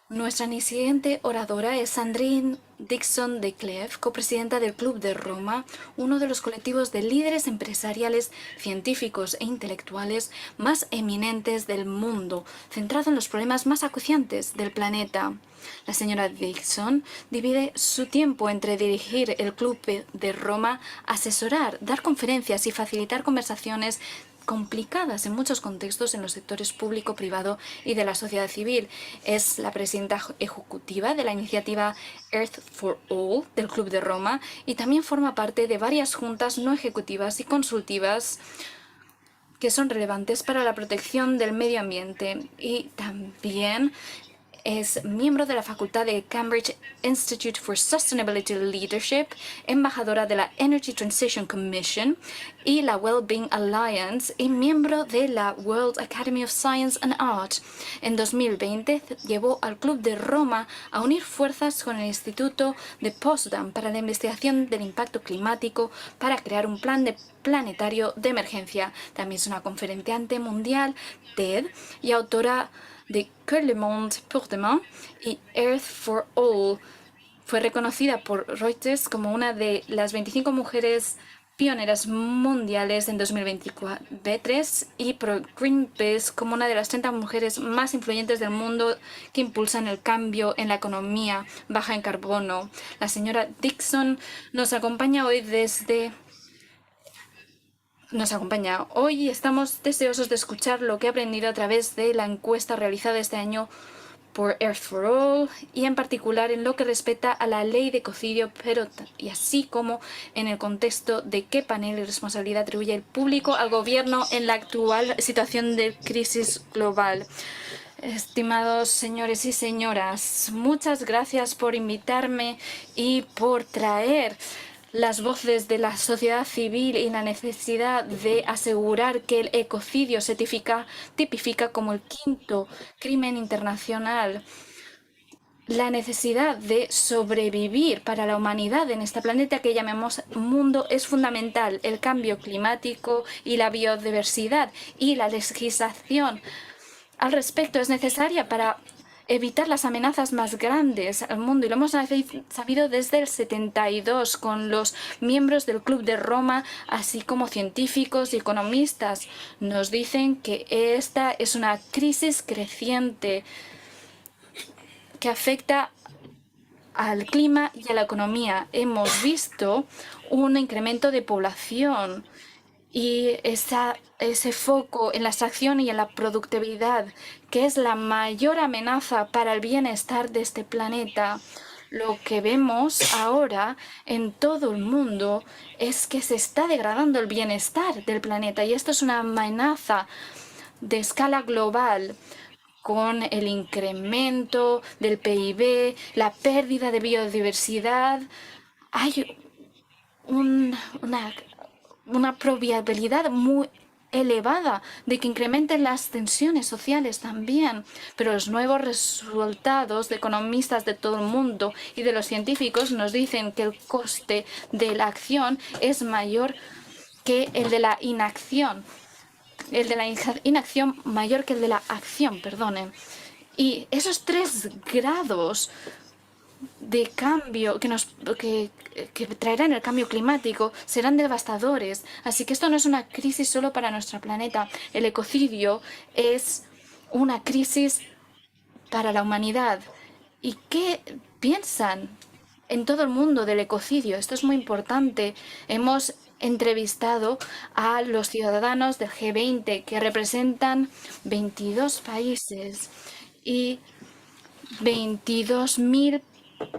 Nuestra siguiente oradora es Sandrine Dixon de Cleve, copresidenta del Club de Roma, uno de los colectivos de líderes empresariales, científicos e intelectuales más eminentes del mundo, centrado en los problemas más acuciantes del planeta. La señora Dixon divide su tiempo entre dirigir el Club de Roma, asesorar, dar conferencias y facilitar conversaciones complicadas en muchos contextos en los sectores público, privado y de la sociedad civil. Es la presidenta ejecutiva de la iniciativa Earth for All del Club de Roma y también forma parte de varias juntas no ejecutivas y consultivas que son relevantes para la protección del medio ambiente, y también es miembro de la facultad de Cambridge Institute for Sustainability Leadership, embajadora de la Energy Transition Commission y la Wellbeing Alliance y miembro de la World Academy of Science and Art. En 2020 llevó al Club de Roma a unir fuerzas con el Instituto de Potsdam para la investigación del impacto climático para crear un plan planetario de emergencia. También es una conferenciante mundial, TED, y autora de Que le monde pour demain y Earth for All. Fue reconocida por Reuters como una de las 25 mujeres pioneras mundiales en 2023 y por Greenpeace como una de las 30 mujeres más influyentes del mundo que impulsan el cambio en la economía baja en carbono. La señora Dixon nos acompaña hoy y estamos deseosos de escuchar lo que ha aprendido a través de la encuesta realizada este año por Earth for All y en particular en lo que respecta a la ley de ecocidio, y así como en el contexto de qué panel y responsabilidad atribuye el público al gobierno en la actual situación de crisis global. Estimados señores y señoras, muchas gracias por invitarme y por traer las voces de la sociedad civil y la necesidad de asegurar que el ecocidio se tipifica como el quinto crimen internacional. La necesidad de sobrevivir para la humanidad en este planeta que llamamos mundo es fundamental. El cambio climático y la biodiversidad y la legislación al respecto es necesaria para evitar las amenazas más grandes al mundo, y lo hemos sabido desde el 72 con los miembros del Club de Roma, así como científicos y economistas. Nos dicen que esta es una crisis creciente que afecta al clima y a la economía. Hemos visto un incremento de población y ese foco en la extracción y en la productividad, que es la mayor amenaza para el bienestar de este planeta. Lo que vemos ahora en todo el mundo es que se está degradando el bienestar del planeta, y esto es una amenaza de escala global, con el incremento del PIB, la pérdida de biodiversidad. Hay una probabilidad muy elevada de que incrementen las tensiones sociales también, pero los nuevos resultados de economistas de todo el mundo y de los científicos nos dicen que el coste de la acción es mayor que el de la inacción. El de la inacción mayor que el de la acción, perdonen. Y esos 3 grados de cambio que traerán el cambio climático serán devastadores. Así que esto no es una crisis solo para nuestro planeta. El ecocidio es una crisis para la humanidad. ¿Y qué piensan en todo el mundo del ecocidio? Esto es muy importante. Hemos entrevistado a los ciudadanos del G20 que representan 22 países y 22.000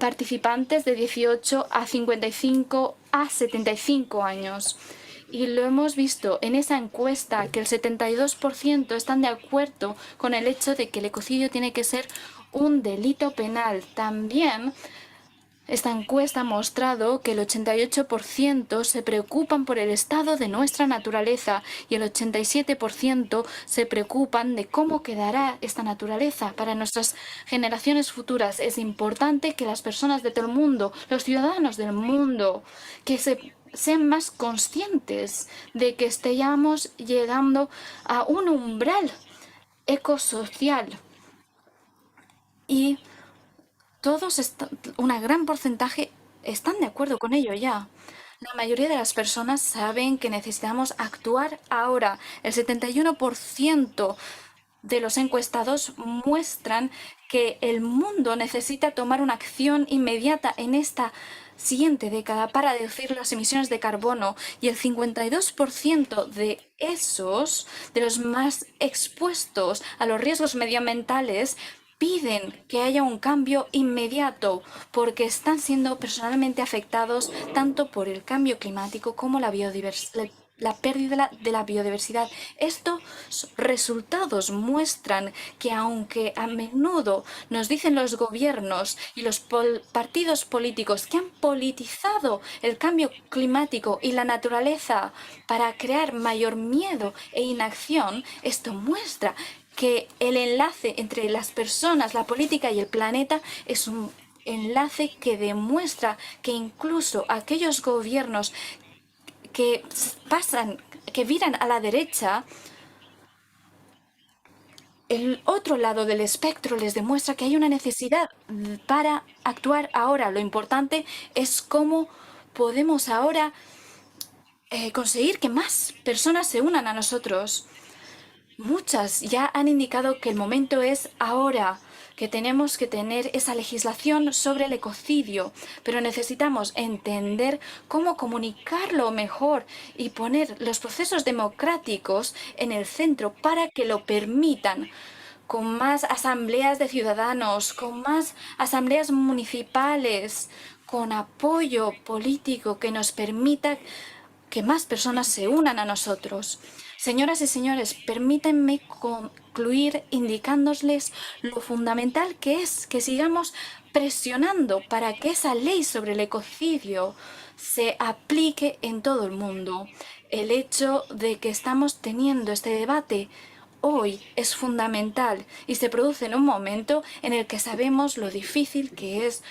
participantes de 18 a 55 a 75 años. Y lo hemos visto en esa encuesta que el 72% están de acuerdo con el hecho de que el ecocidio tiene que ser un delito penal. También esta encuesta ha mostrado que el 88% se preocupan por el estado de nuestra naturaleza y el 87% se preocupan de cómo quedará esta naturaleza para nuestras generaciones futuras. Es importante que las personas de todo el mundo, los ciudadanos del mundo, que sean más conscientes de que estemos llegando a un umbral ecosocial. Y un gran porcentaje están de acuerdo con ello ya. La mayoría de las personas saben que necesitamos actuar ahora. El 71% de los encuestados muestran que el mundo necesita tomar una acción inmediata en esta siguiente década para reducir las emisiones de carbono, y el 52% de los más expuestos a los riesgos medioambientales piden que haya un cambio inmediato porque están siendo personalmente afectados tanto por el cambio climático como la pérdida de la biodiversidad. Estos resultados muestran que aunque a menudo nos dicen los gobiernos y los partidos políticos que han politizado el cambio climático y la naturaleza para crear mayor miedo e inacción, esto muestra que el enlace entre las personas, la política y el planeta es un enlace que demuestra que incluso aquellos gobiernos que viran a la derecha, el otro lado del espectro les demuestra que hay una necesidad para actuar ahora. Lo importante es cómo podemos ahora conseguir que más personas se unan a nosotros. Muchas ya han indicado que el momento es ahora, que tenemos que tener esa legislación sobre el ecocidio, pero necesitamos entender cómo comunicarlo mejor y poner los procesos democráticos en el centro para que lo permitan, con más asambleas de ciudadanos, con más asambleas municipales, con apoyo político que nos permita que más personas se unan a nosotros. Señoras y señores, permítanme concluir indicándoles lo fundamental que es que sigamos presionando para que esa ley sobre el ecocidio se aplique en todo el mundo. El hecho de que estamos teniendo este debate hoy es fundamental y se produce en un momento en el que sabemos lo difícil que es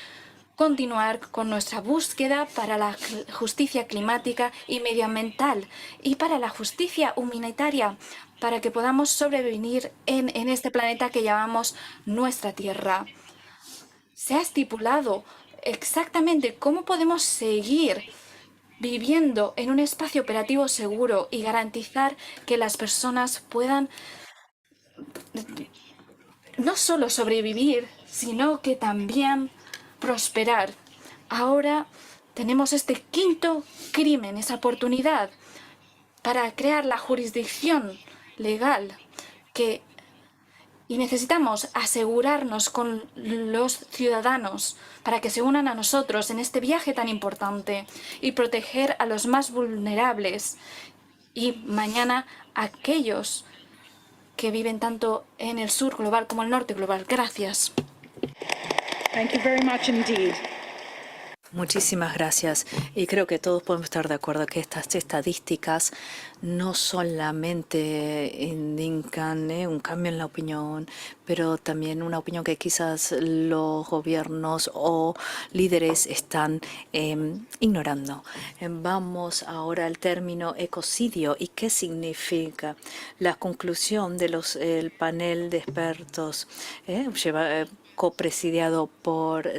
continuar con nuestra búsqueda para la justicia climática y medioambiental y para la justicia humanitaria, para que podamos sobrevivir en este planeta que llamamos nuestra Tierra. Se ha estipulado exactamente cómo podemos seguir viviendo en un espacio operativo seguro y garantizar que las personas puedan no solo sobrevivir, sino que también prosperar. Ahora tenemos este quinto crimen, esa oportunidad para crear la jurisdicción legal y necesitamos asegurarnos con los ciudadanos para que se unan a nosotros en este viaje tan importante y proteger a los más vulnerables y mañana a aquellos que viven tanto en el sur global como en el norte global. Gracias. Thank you very much indeed. Muchísimas gracias. Y creo que todos podemos estar de acuerdo que estas estadísticas no solamente indican un cambio en la opinión, pero también una opinión que quizás los gobiernos o líderes están ignorando. Vamos ahora al término ecocidio y qué significa. La conclusión de el panel de expertos copresidiado por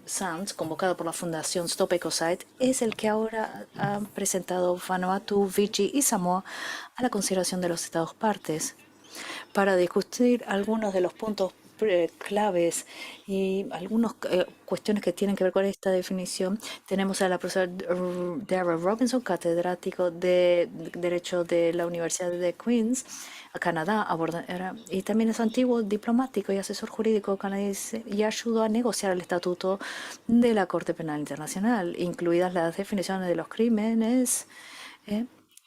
SANS, convocado por la Fundación Stop Ecocide, es el que ahora han presentado Vanuatu, Fiji y Samoa a la consideración de los Estados partes para discutir algunos de los puntos claves y algunas cuestiones que tienen que ver con esta definición. Tenemos a la profesora Dara Robinson, catedrático de Derecho de la Universidad de Queens, a Canadá, y también es antiguo diplomático y asesor jurídico canadiense y ayudó a negociar el estatuto de la Corte Penal Internacional, incluidas las definiciones de los crímenes,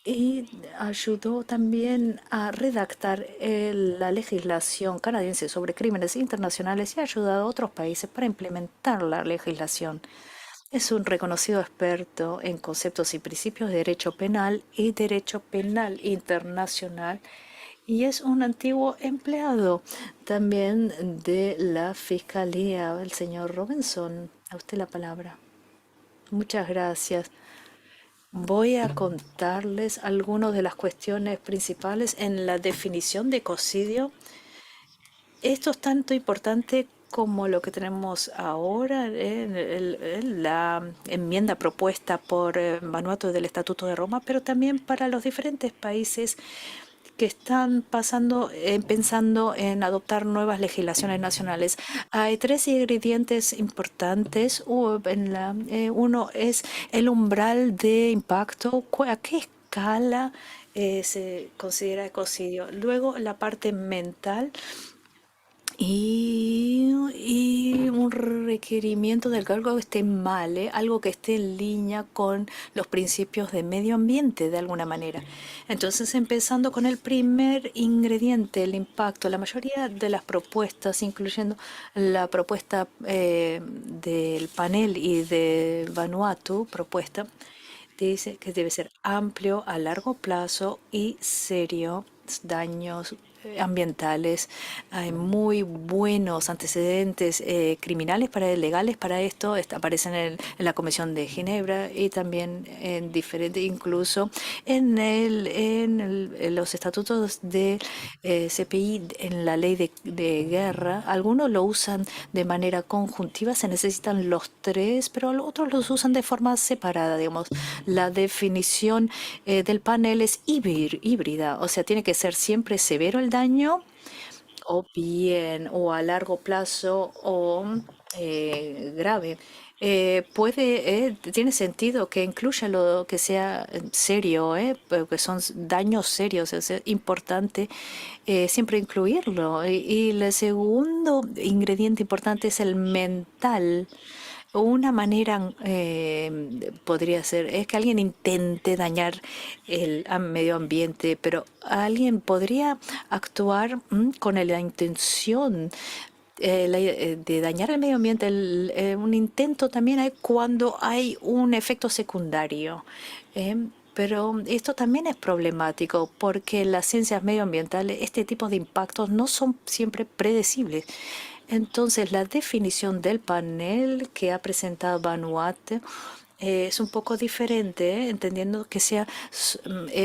y ayudó también a redactar la legislación canadiense sobre crímenes internacionales y ha ayudado a otros países para implementar la legislación. Es un reconocido experto en conceptos y principios de derecho penal y derecho penal internacional y es un antiguo empleado también de la Fiscalía. El señor Robinson, a usted la palabra. Muchas gracias. Voy a contarles algunas de las cuestiones principales en la definición de ecocidio. Esto es tanto importante como lo que tenemos ahora en la enmienda propuesta por Vanuatu del Estatuto de Roma, pero también para los diferentes países que están pensando en adoptar nuevas legislaciones nacionales. Hay tres ingredientes importantes. Uno es el umbral de impacto. ¿A qué escala se considera ecocidio? Luego, la parte mental y un requerimiento del que algo esté mal, algo que esté en línea con los principios de medio ambiente de alguna manera. Entonces, empezando con el primer ingrediente, el impacto, la mayoría de las propuestas, incluyendo la propuesta del panel y de Vanuatu, dice que debe ser amplio a largo plazo y serio daños ambientales. Hay muy buenos antecedentes legales para esto. Aparecen en la Convención de Ginebra y también en diferentes, incluso en los estatutos de CPI, en la ley de guerra. Algunos lo usan de manera conjuntiva, se necesitan los tres, pero otros los usan de forma separada, digamos. La definición del panel es híbrida, o sea, tiene que ser siempre severo el daño o a largo plazo o grave. Tiene sentido que incluya lo que sea serio, porque son daños serios, es importante siempre incluirlo. Y el segundo ingrediente importante es el mental. Una manera podría ser, es que alguien intente dañar el medio ambiente, pero alguien podría actuar con la intención de dañar el medio ambiente. Un intento también hay cuando hay un efecto secundario. Pero esto también es problemático porque en las ciencias medioambientales este tipo de impactos no son siempre predecibles. Entonces, la definición del panel que ha presentado Vanuatu es un poco diferente, entendiendo que sea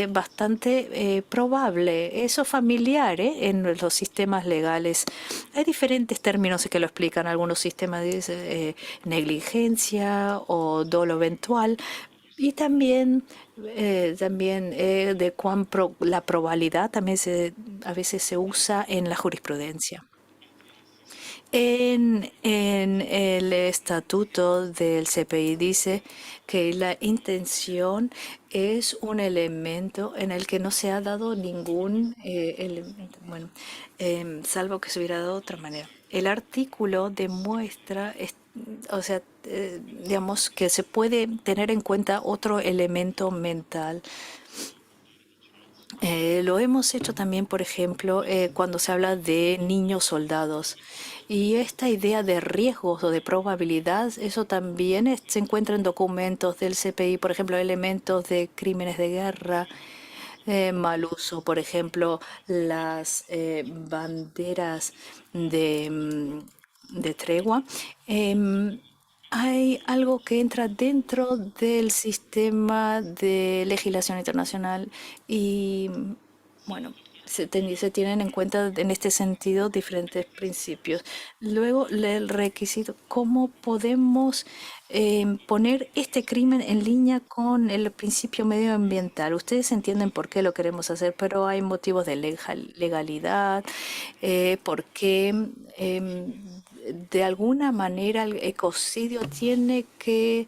bastante probable. Eso es familiar en los sistemas legales. Hay diferentes términos que lo explican. Algunos sistemas dicen negligencia o dolo eventual. Y también de la probabilidad también a veces se usa en la jurisprudencia. En el estatuto del CPI dice que la intención es un elemento en el que no se ha dado ningún elemento, bueno, salvo que se hubiera dado de otra manera. El artículo demuestra, o sea, digamos que se puede tener en cuenta otro elemento mental. Lo hemos hecho también, por ejemplo, cuando se habla de niños soldados. Y esta idea de riesgos o de probabilidad, eso también se encuentra en documentos del CPI, por ejemplo, elementos de crímenes de guerra, mal uso, por ejemplo, las banderas de tregua. Hay algo que entra dentro del sistema de legislación internacional y, bueno, se tienen en cuenta en este sentido diferentes principios. Luego, el requisito, ¿cómo podemos poner este crimen en línea con el principio medioambiental? Ustedes entienden por qué lo queremos hacer, pero hay motivos de legalidad, porque de alguna manera el ecocidio tiene que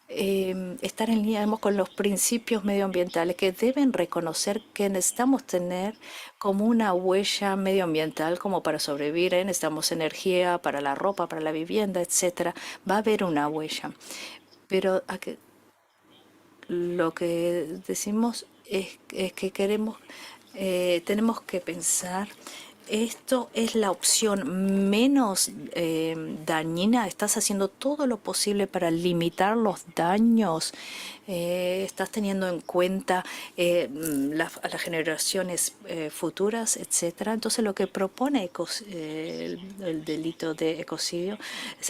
estar en línea, digamos, con los principios medioambientales que deben reconocer que necesitamos tener como una huella medioambiental como para sobrevivir. Necesitamos energía para la ropa, para la vivienda, etcétera. Va a haber una huella. Pero lo que decimos es que tenemos que pensar, esto es la opción menos dañina. Estás haciendo todo lo posible para limitar los daños. Estás teniendo en cuenta a las generaciones futuras, etcétera. Entonces, lo que propone el delito de ecocidio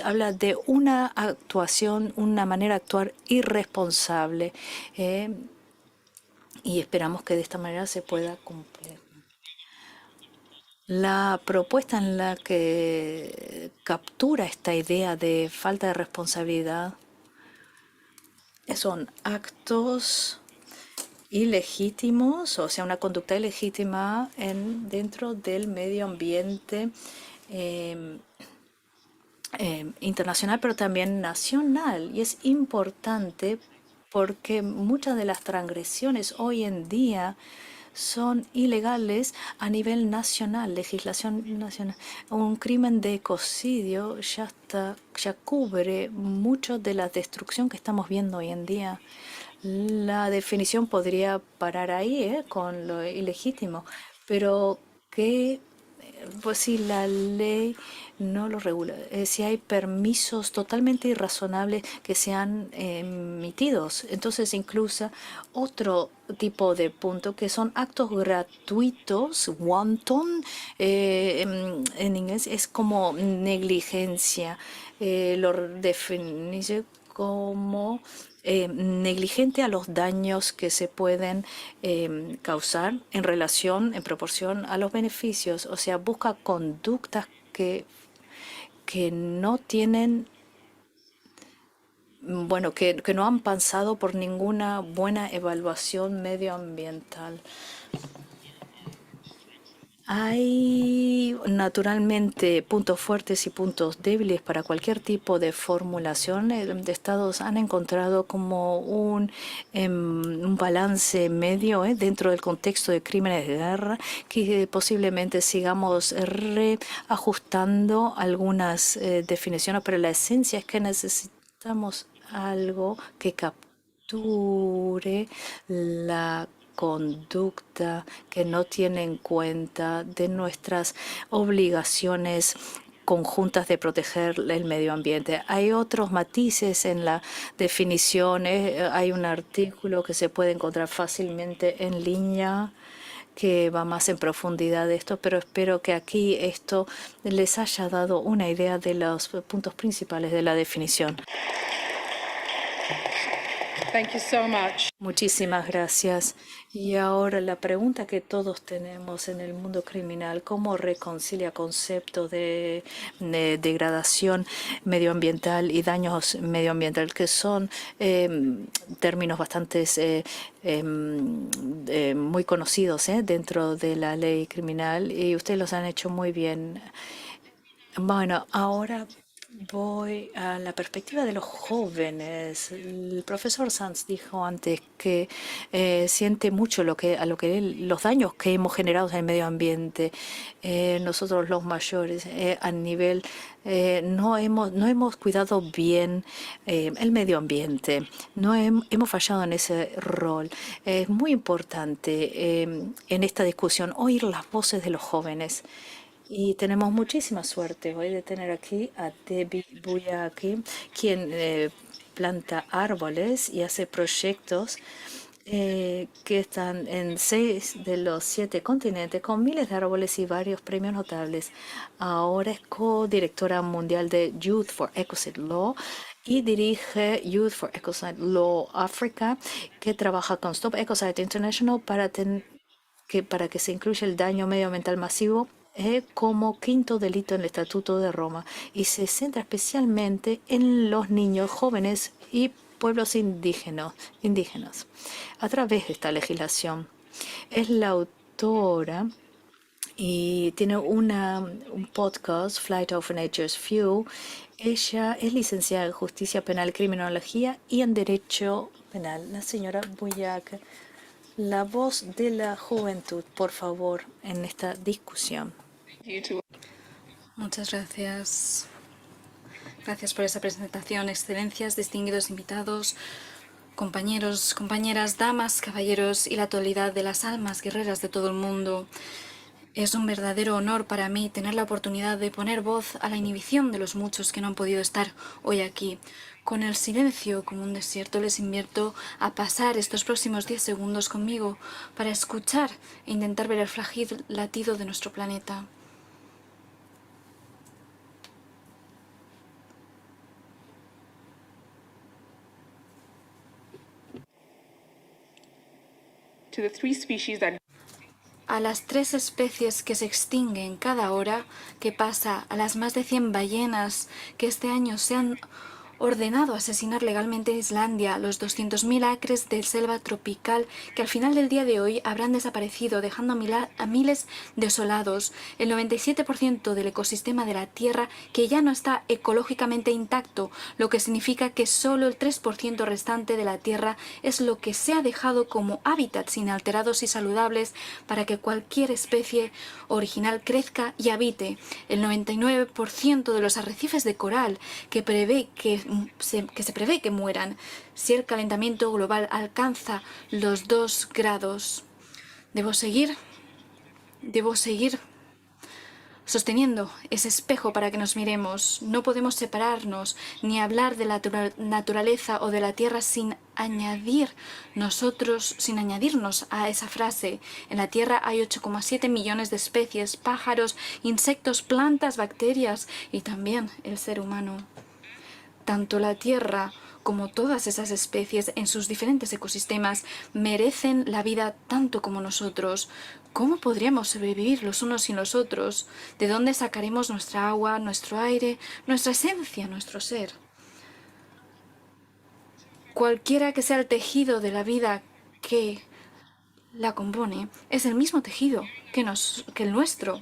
habla de una actuación, una manera de actuar irresponsable. Y esperamos que de esta manera se pueda cumplir. La propuesta en la que captura esta idea de falta de responsabilidad son actos ilegítimos, o sea, una conducta ilegítima dentro del medio ambiente internacional, pero también nacional. Y es importante porque muchas de las transgresiones hoy en día son ilegales a nivel nacional, legislación nacional. Un crimen de ecocidio ya cubre mucho de la destrucción que estamos viendo hoy en día. La definición podría parar ahí, con lo ilegítimo, pero ¿qué pues si la ley no lo regula, si hay permisos totalmente irrazonables que se han emitidos, entonces incluso otro tipo de punto que son actos gratuitos, wanton, en inglés es como negligencia, lo define como negligente a los daños que se pueden causar en relación, en proporción a los beneficios. O sea, busca conductas que no tienen, bueno, que no han pasado por ninguna buena evaluación medioambiental. Hay naturalmente puntos fuertes y puntos débiles para cualquier tipo de formulación. De Estados han encontrado como un balance medio dentro del contexto de crímenes de guerra que posiblemente sigamos reajustando algunas definiciones, pero la esencia es que necesitamos algo que capture la conducta que no tiene en cuenta de nuestras obligaciones conjuntas de proteger el medio ambiente. Hay otros matices en la definición. Hay un artículo que se puede encontrar fácilmente en línea que va más en profundidad de esto, pero espero que aquí esto les haya dado una idea de los puntos principales de la definición. Thank you so much. Muchísimas gracias. Y ahora la pregunta que todos tenemos en el mundo criminal, ¿cómo reconcilia conceptos de degradación medioambiental y daños medioambientales, que son términos bastante muy conocidos dentro de la ley criminal, y ustedes los han hecho muy bien? Bueno, ahora voy a la perspectiva de los jóvenes. El profesor Sanz dijo antes que siente mucho los daños que hemos generado en el medio ambiente. Nosotros los mayores a nivel no hemos cuidado bien el medio ambiente. No hemos fallado en ese rol. Es muy importante en esta discusión oír las voces de los jóvenes. Y tenemos muchísima suerte hoy de tener aquí a Debbie Buyaki, quien planta árboles y hace proyectos que están en 6 de los 7 continentes con miles de árboles y varios premios notables. Ahora es codirectora mundial de Youth for Ecocide Law y dirige Youth for Ecocide Law Africa, que trabaja con Stop Ecocide International para que se incluya el daño medioambiental masivo como quinto delito en el Estatuto de Roma, y se centra especialmente en los niños, jóvenes y pueblos indígenas a través de esta legislación. Es la autora y tiene un podcast, Flight of Nature's Few. Ella es licenciada en Justicia Penal, Criminología y en Derecho Penal. La señora Buyaki, la voz de la juventud, por favor, en esta discusión. Muchas gracias. Gracias por esa presentación, excelencias, distinguidos invitados, compañeros, compañeras, damas, caballeros y la totalidad de las almas guerreras de todo el mundo. Es un verdadero honor para mí tener la oportunidad de poner voz a la inhibición de los muchos que no han podido estar hoy aquí. Con el silencio como un desierto les invito a pasar estos próximos 10 segundos conmigo para escuchar e intentar ver el frágil latido de nuestro planeta. To the 3 species that A las 3 especies que se extinguen cada hora que pasa, a las más de 100 ballenas que este año se han ordenado asesinar legalmente en Islandia, los 200.000 acres de selva tropical que al final del día de hoy habrán desaparecido, dejando a miles desolados, el 97% del ecosistema de la Tierra que ya no está ecológicamente intacto, lo que significa que solo el 3% restante de la Tierra es lo que se ha dejado como hábitats inalterados y saludables para que cualquier especie original crezca y habite. El 99% de los arrecifes de coral que se prevé que mueran si el calentamiento global alcanza los 2 grados. Debo seguir sosteniendo ese espejo para que nos miremos. No podemos separarnos ni hablar de la naturaleza o de la tierra sin añadirnos a esa frase. En la tierra hay 8,7 millones de especies, pájaros, insectos, plantas, bacterias y también el ser humano. Tanto la tierra como todas esas especies en sus diferentes ecosistemas merecen la vida tanto como nosotros. ¿Cómo podríamos sobrevivir los unos sin los otros? ¿De dónde sacaremos nuestra agua, nuestro aire, nuestra esencia, nuestro ser? Cualquiera que sea el tejido de la vida que la compone, es el mismo tejido que el nuestro.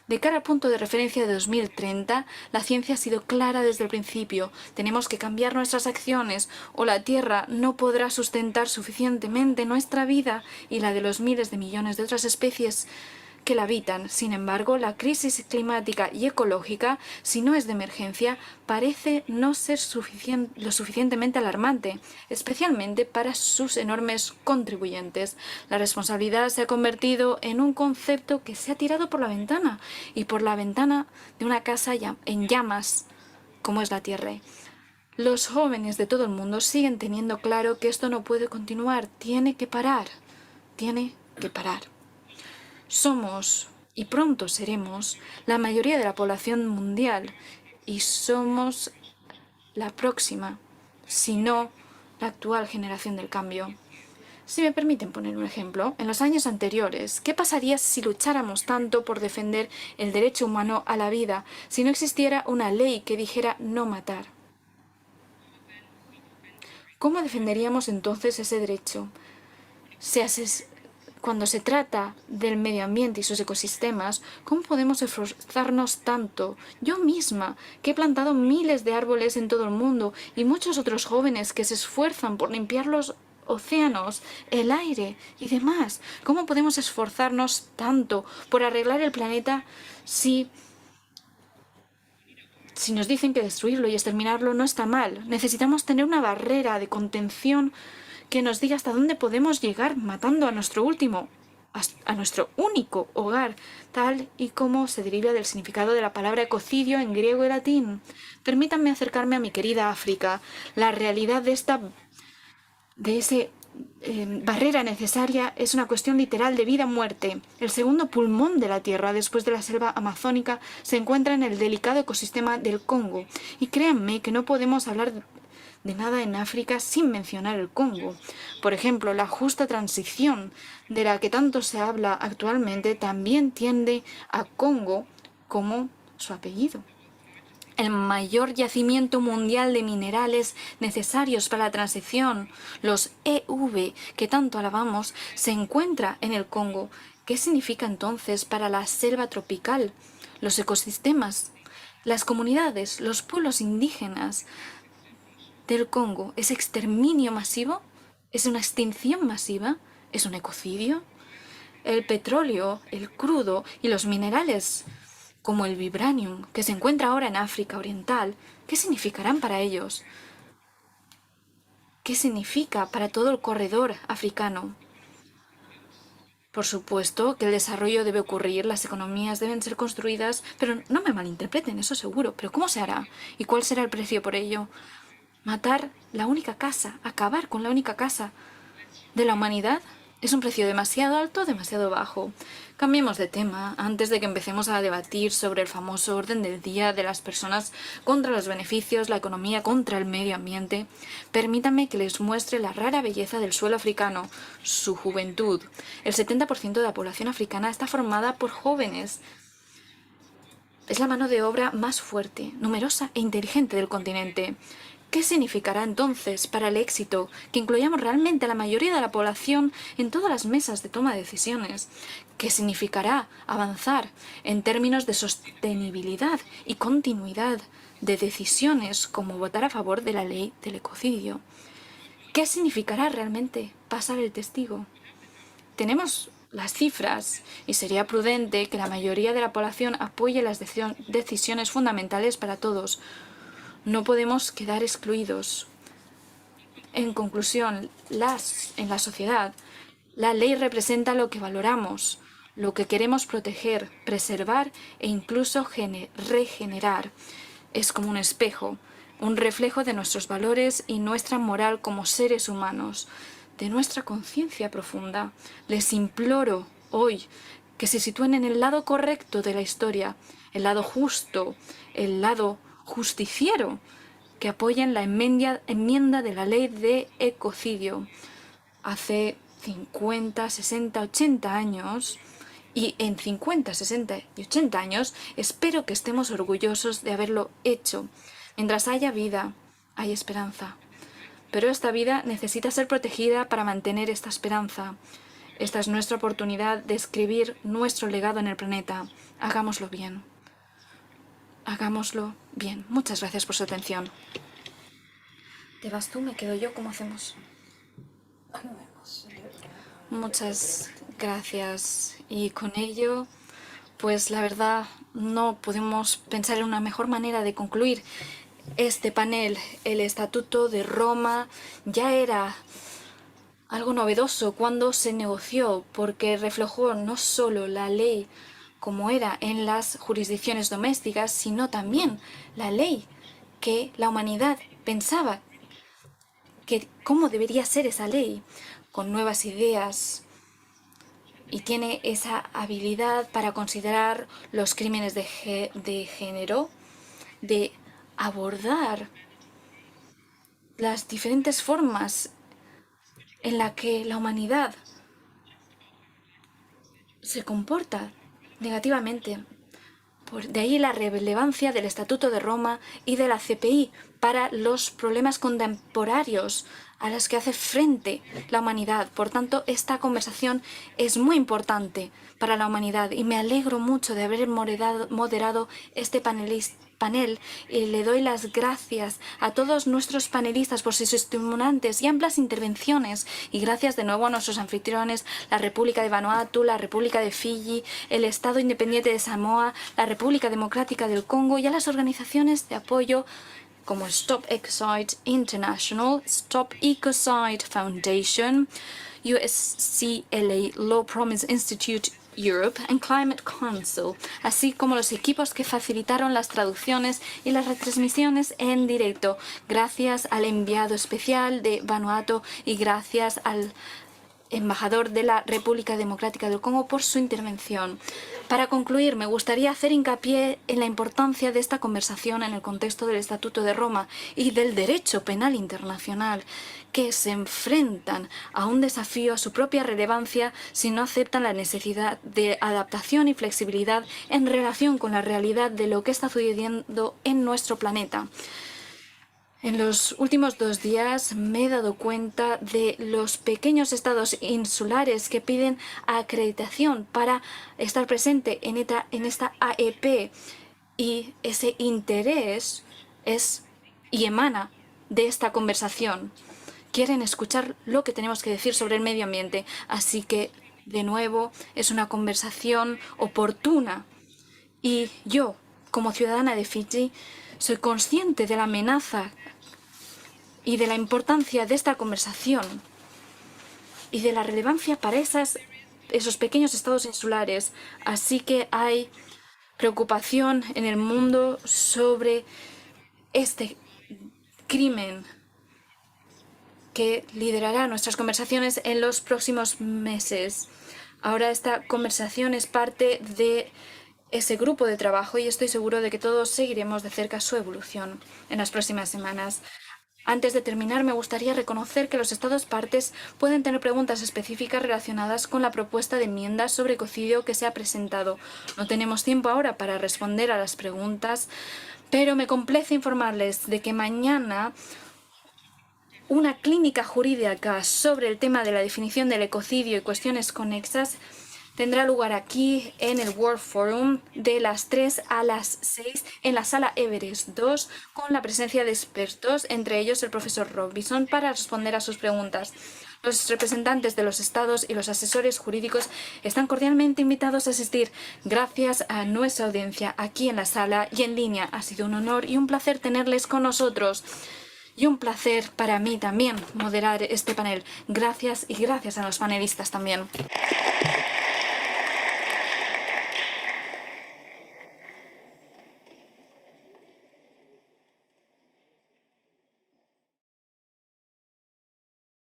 De cara al punto de referencia de 2030, la ciencia ha sido clara desde el principio. Tenemos que cambiar nuestras acciones o la Tierra no podrá sustentar suficientemente nuestra vida y la de los miles de millones de otras especies que la habitan. Sin embargo, la crisis climática y ecológica, si no es de emergencia, parece no ser lo suficientemente alarmante, especialmente para sus enormes contribuyentes. La responsabilidad se ha convertido en un concepto que se ha tirado por la ventana y por la ventana de una casa en llamas, como es la Tierra. Los jóvenes de todo el mundo siguen teniendo claro que esto no puede continuar, tiene que parar, tiene que parar. Somos, y pronto seremos, la mayoría de la población mundial y somos la próxima, si no la actual generación del cambio. Si me permiten poner un ejemplo, en los años anteriores, ¿qué pasaría si lucháramos tanto por defender el derecho humano a la vida si no existiera una ley que dijera no matar? ¿Cómo defenderíamos entonces ese derecho? Cuando se trata del medio ambiente y sus ecosistemas, ¿cómo podemos esforzarnos tanto? Yo misma, que he plantado miles de árboles en todo el mundo, y muchos otros jóvenes que se esfuerzan por limpiar los océanos, el aire y demás. ¿Cómo podemos esforzarnos tanto por arreglar el planeta si nos dicen que destruirlo y exterminarlo no está mal? Necesitamos tener una barrera de contención que nos diga hasta dónde podemos llegar matando a nuestro único hogar, tal y como se deriva del significado de la palabra ecocidio en griego y latín. Permítanme acercarme a mi querida África. La realidad de esa barrera necesaria es una cuestión literal de vida o muerte. El segundo pulmón de la Tierra, después de la selva amazónica, se encuentra en el delicado ecosistema del Congo. Y créanme que no podemos hablar de nada en África sin mencionar el Congo. Por ejemplo, la justa transición de la que tanto se habla actualmente también tiende a Congo como su apellido. El mayor yacimiento mundial de minerales necesarios para la transición, los EV que tanto alabamos, se encuentra en el Congo. ¿Qué significa entonces para la selva tropical, los ecosistemas, las comunidades, los pueblos indígenas del Congo? ¿Es exterminio masivo? ¿Es una extinción masiva? ¿Es un ecocidio? El petróleo, el crudo y los minerales, como el vibranium, que se encuentra ahora en África Oriental, ¿qué significarán para ellos? ¿Qué significa para todo el corredor africano? Por supuesto que el desarrollo debe ocurrir, las economías deben ser construidas, pero no me malinterpreten, eso seguro. ¿Pero cómo se hará? ¿Y cuál será el precio por ello? Matar la única casa, acabar con la única casa de la humanidad, es un precio demasiado alto, demasiado bajo. Cambiemos de tema antes de que empecemos a debatir sobre el famoso orden del día de las personas contra los beneficios, la economía contra el medio ambiente. Permítanme que les muestre la rara belleza del suelo africano, su juventud. El 70% de la población africana está formada por jóvenes. Es la mano de obra más fuerte, numerosa e inteligente del continente. ¿Qué significará entonces para el éxito que incluyamos realmente a la mayoría de la población en todas las mesas de toma de decisiones? ¿Qué significará avanzar en términos de sostenibilidad y continuidad de decisiones como votar a favor de la ley del ecocidio? ¿Qué significará realmente pasar el testigo? Tenemos las cifras y sería prudente que la mayoría de la población apoye las decisiones fundamentales para todos. No podemos quedar excluidos. En conclusión, en la sociedad, la ley representa lo que valoramos, lo que queremos proteger, preservar e incluso regenerar. Es como un espejo, un reflejo de nuestros valores y nuestra moral como seres humanos, de nuestra conciencia profunda. Les imploro hoy que se sitúen en el lado correcto de la historia, el lado justo, el lado justiciero, que apoyen la enmienda de la ley de ecocidio. Hace 50, 60, 80 años, y en 50, 60 y 80 años espero que estemos orgullosos de haberlo hecho. Mientras haya vida, hay esperanza. Pero esta vida necesita ser protegida para mantener esta esperanza. Esta es nuestra oportunidad de escribir nuestro legado en el planeta. Hagámoslo bien. Hagámoslo bien. Muchas gracias por su atención. ¿Te vas tú? ¿Me quedo yo? ¿Cómo hacemos? Muchas gracias. Y con ello, pues la verdad, no podemos pensar en una mejor manera de concluir este panel. El Estatuto de Roma ya era algo novedoso cuando se negoció, porque reflejó no solo la ley como era en las jurisdicciones domésticas, sino también la ley que la humanidad pensaba que cómo debería ser esa ley, con nuevas ideas, y tiene esa habilidad para considerar los crímenes de género, de abordar las diferentes formas en la que la humanidad se comporta negativamente. De ahí la relevancia del Estatuto de Roma y de la CPI para los problemas contemporáneos a los que hace frente la humanidad. Por tanto, esta conversación es muy importante para la humanidad y me alegro mucho de haber moderado este panel y le doy las gracias a todos nuestros panelistas por sus estimulantes y amplias intervenciones, y gracias de nuevo a nuestros anfitriones, la República de Vanuatu, la República de Fiji, el Estado Independiente de Samoa, la República Democrática del Congo, y a las organizaciones de apoyo como Stop Ecocide International, Stop Ecocide Foundation, USCLA Law Promise Institute Europe and Climate Council, así como los equipos que facilitaron las traducciones y las retransmisiones en directo. Gracias al enviado especial de Vanuatu y gracias al embajador de la República Democrática del Congo por su intervención. Para concluir, me gustaría hacer hincapié en la importancia de esta conversación en el contexto del Estatuto de Roma y del derecho penal internacional, que se enfrentan a un desafío a su propia relevancia si no aceptan la necesidad de adaptación y flexibilidad en relación con la realidad de lo que está sucediendo en nuestro planeta. En los últimos 2 días me he dado cuenta de los pequeños estados insulares que piden acreditación para estar presente en esta AEP, y ese interés emana de esta conversación. Quieren escuchar lo que tenemos que decir sobre el medio ambiente, así que, de nuevo, es una conversación oportuna. Y yo, como ciudadana de Fiji, soy consciente de la amenaza y de la importancia de esta conversación y de la relevancia para esos pequeños estados insulares. Así que hay preocupación en el mundo sobre este crimen que liderará nuestras conversaciones en los próximos meses. Ahora esta conversación es parte de ese grupo de trabajo y estoy seguro de que todos seguiremos de cerca su evolución en las próximas semanas. Antes de terminar, me gustaría reconocer que los Estados partes pueden tener preguntas específicas relacionadas con la propuesta de enmienda sobre ecocidio que se ha presentado. No tenemos tiempo ahora para responder a las preguntas, pero me complace informarles de que mañana una clínica jurídica sobre el tema de la definición del ecocidio y cuestiones conexas tendrá lugar aquí en el World Forum de las 3 a las 6 en la sala Everest 2 con la presencia de expertos, entre ellos el profesor Robinson, para responder a sus preguntas. Los representantes de los estados y los asesores jurídicos están cordialmente invitados a asistir. Gracias a nuestra audiencia aquí en la sala y en línea. Ha sido un honor y un placer tenerles con nosotros. Y un placer para mí también moderar este panel. Gracias y gracias a los panelistas también.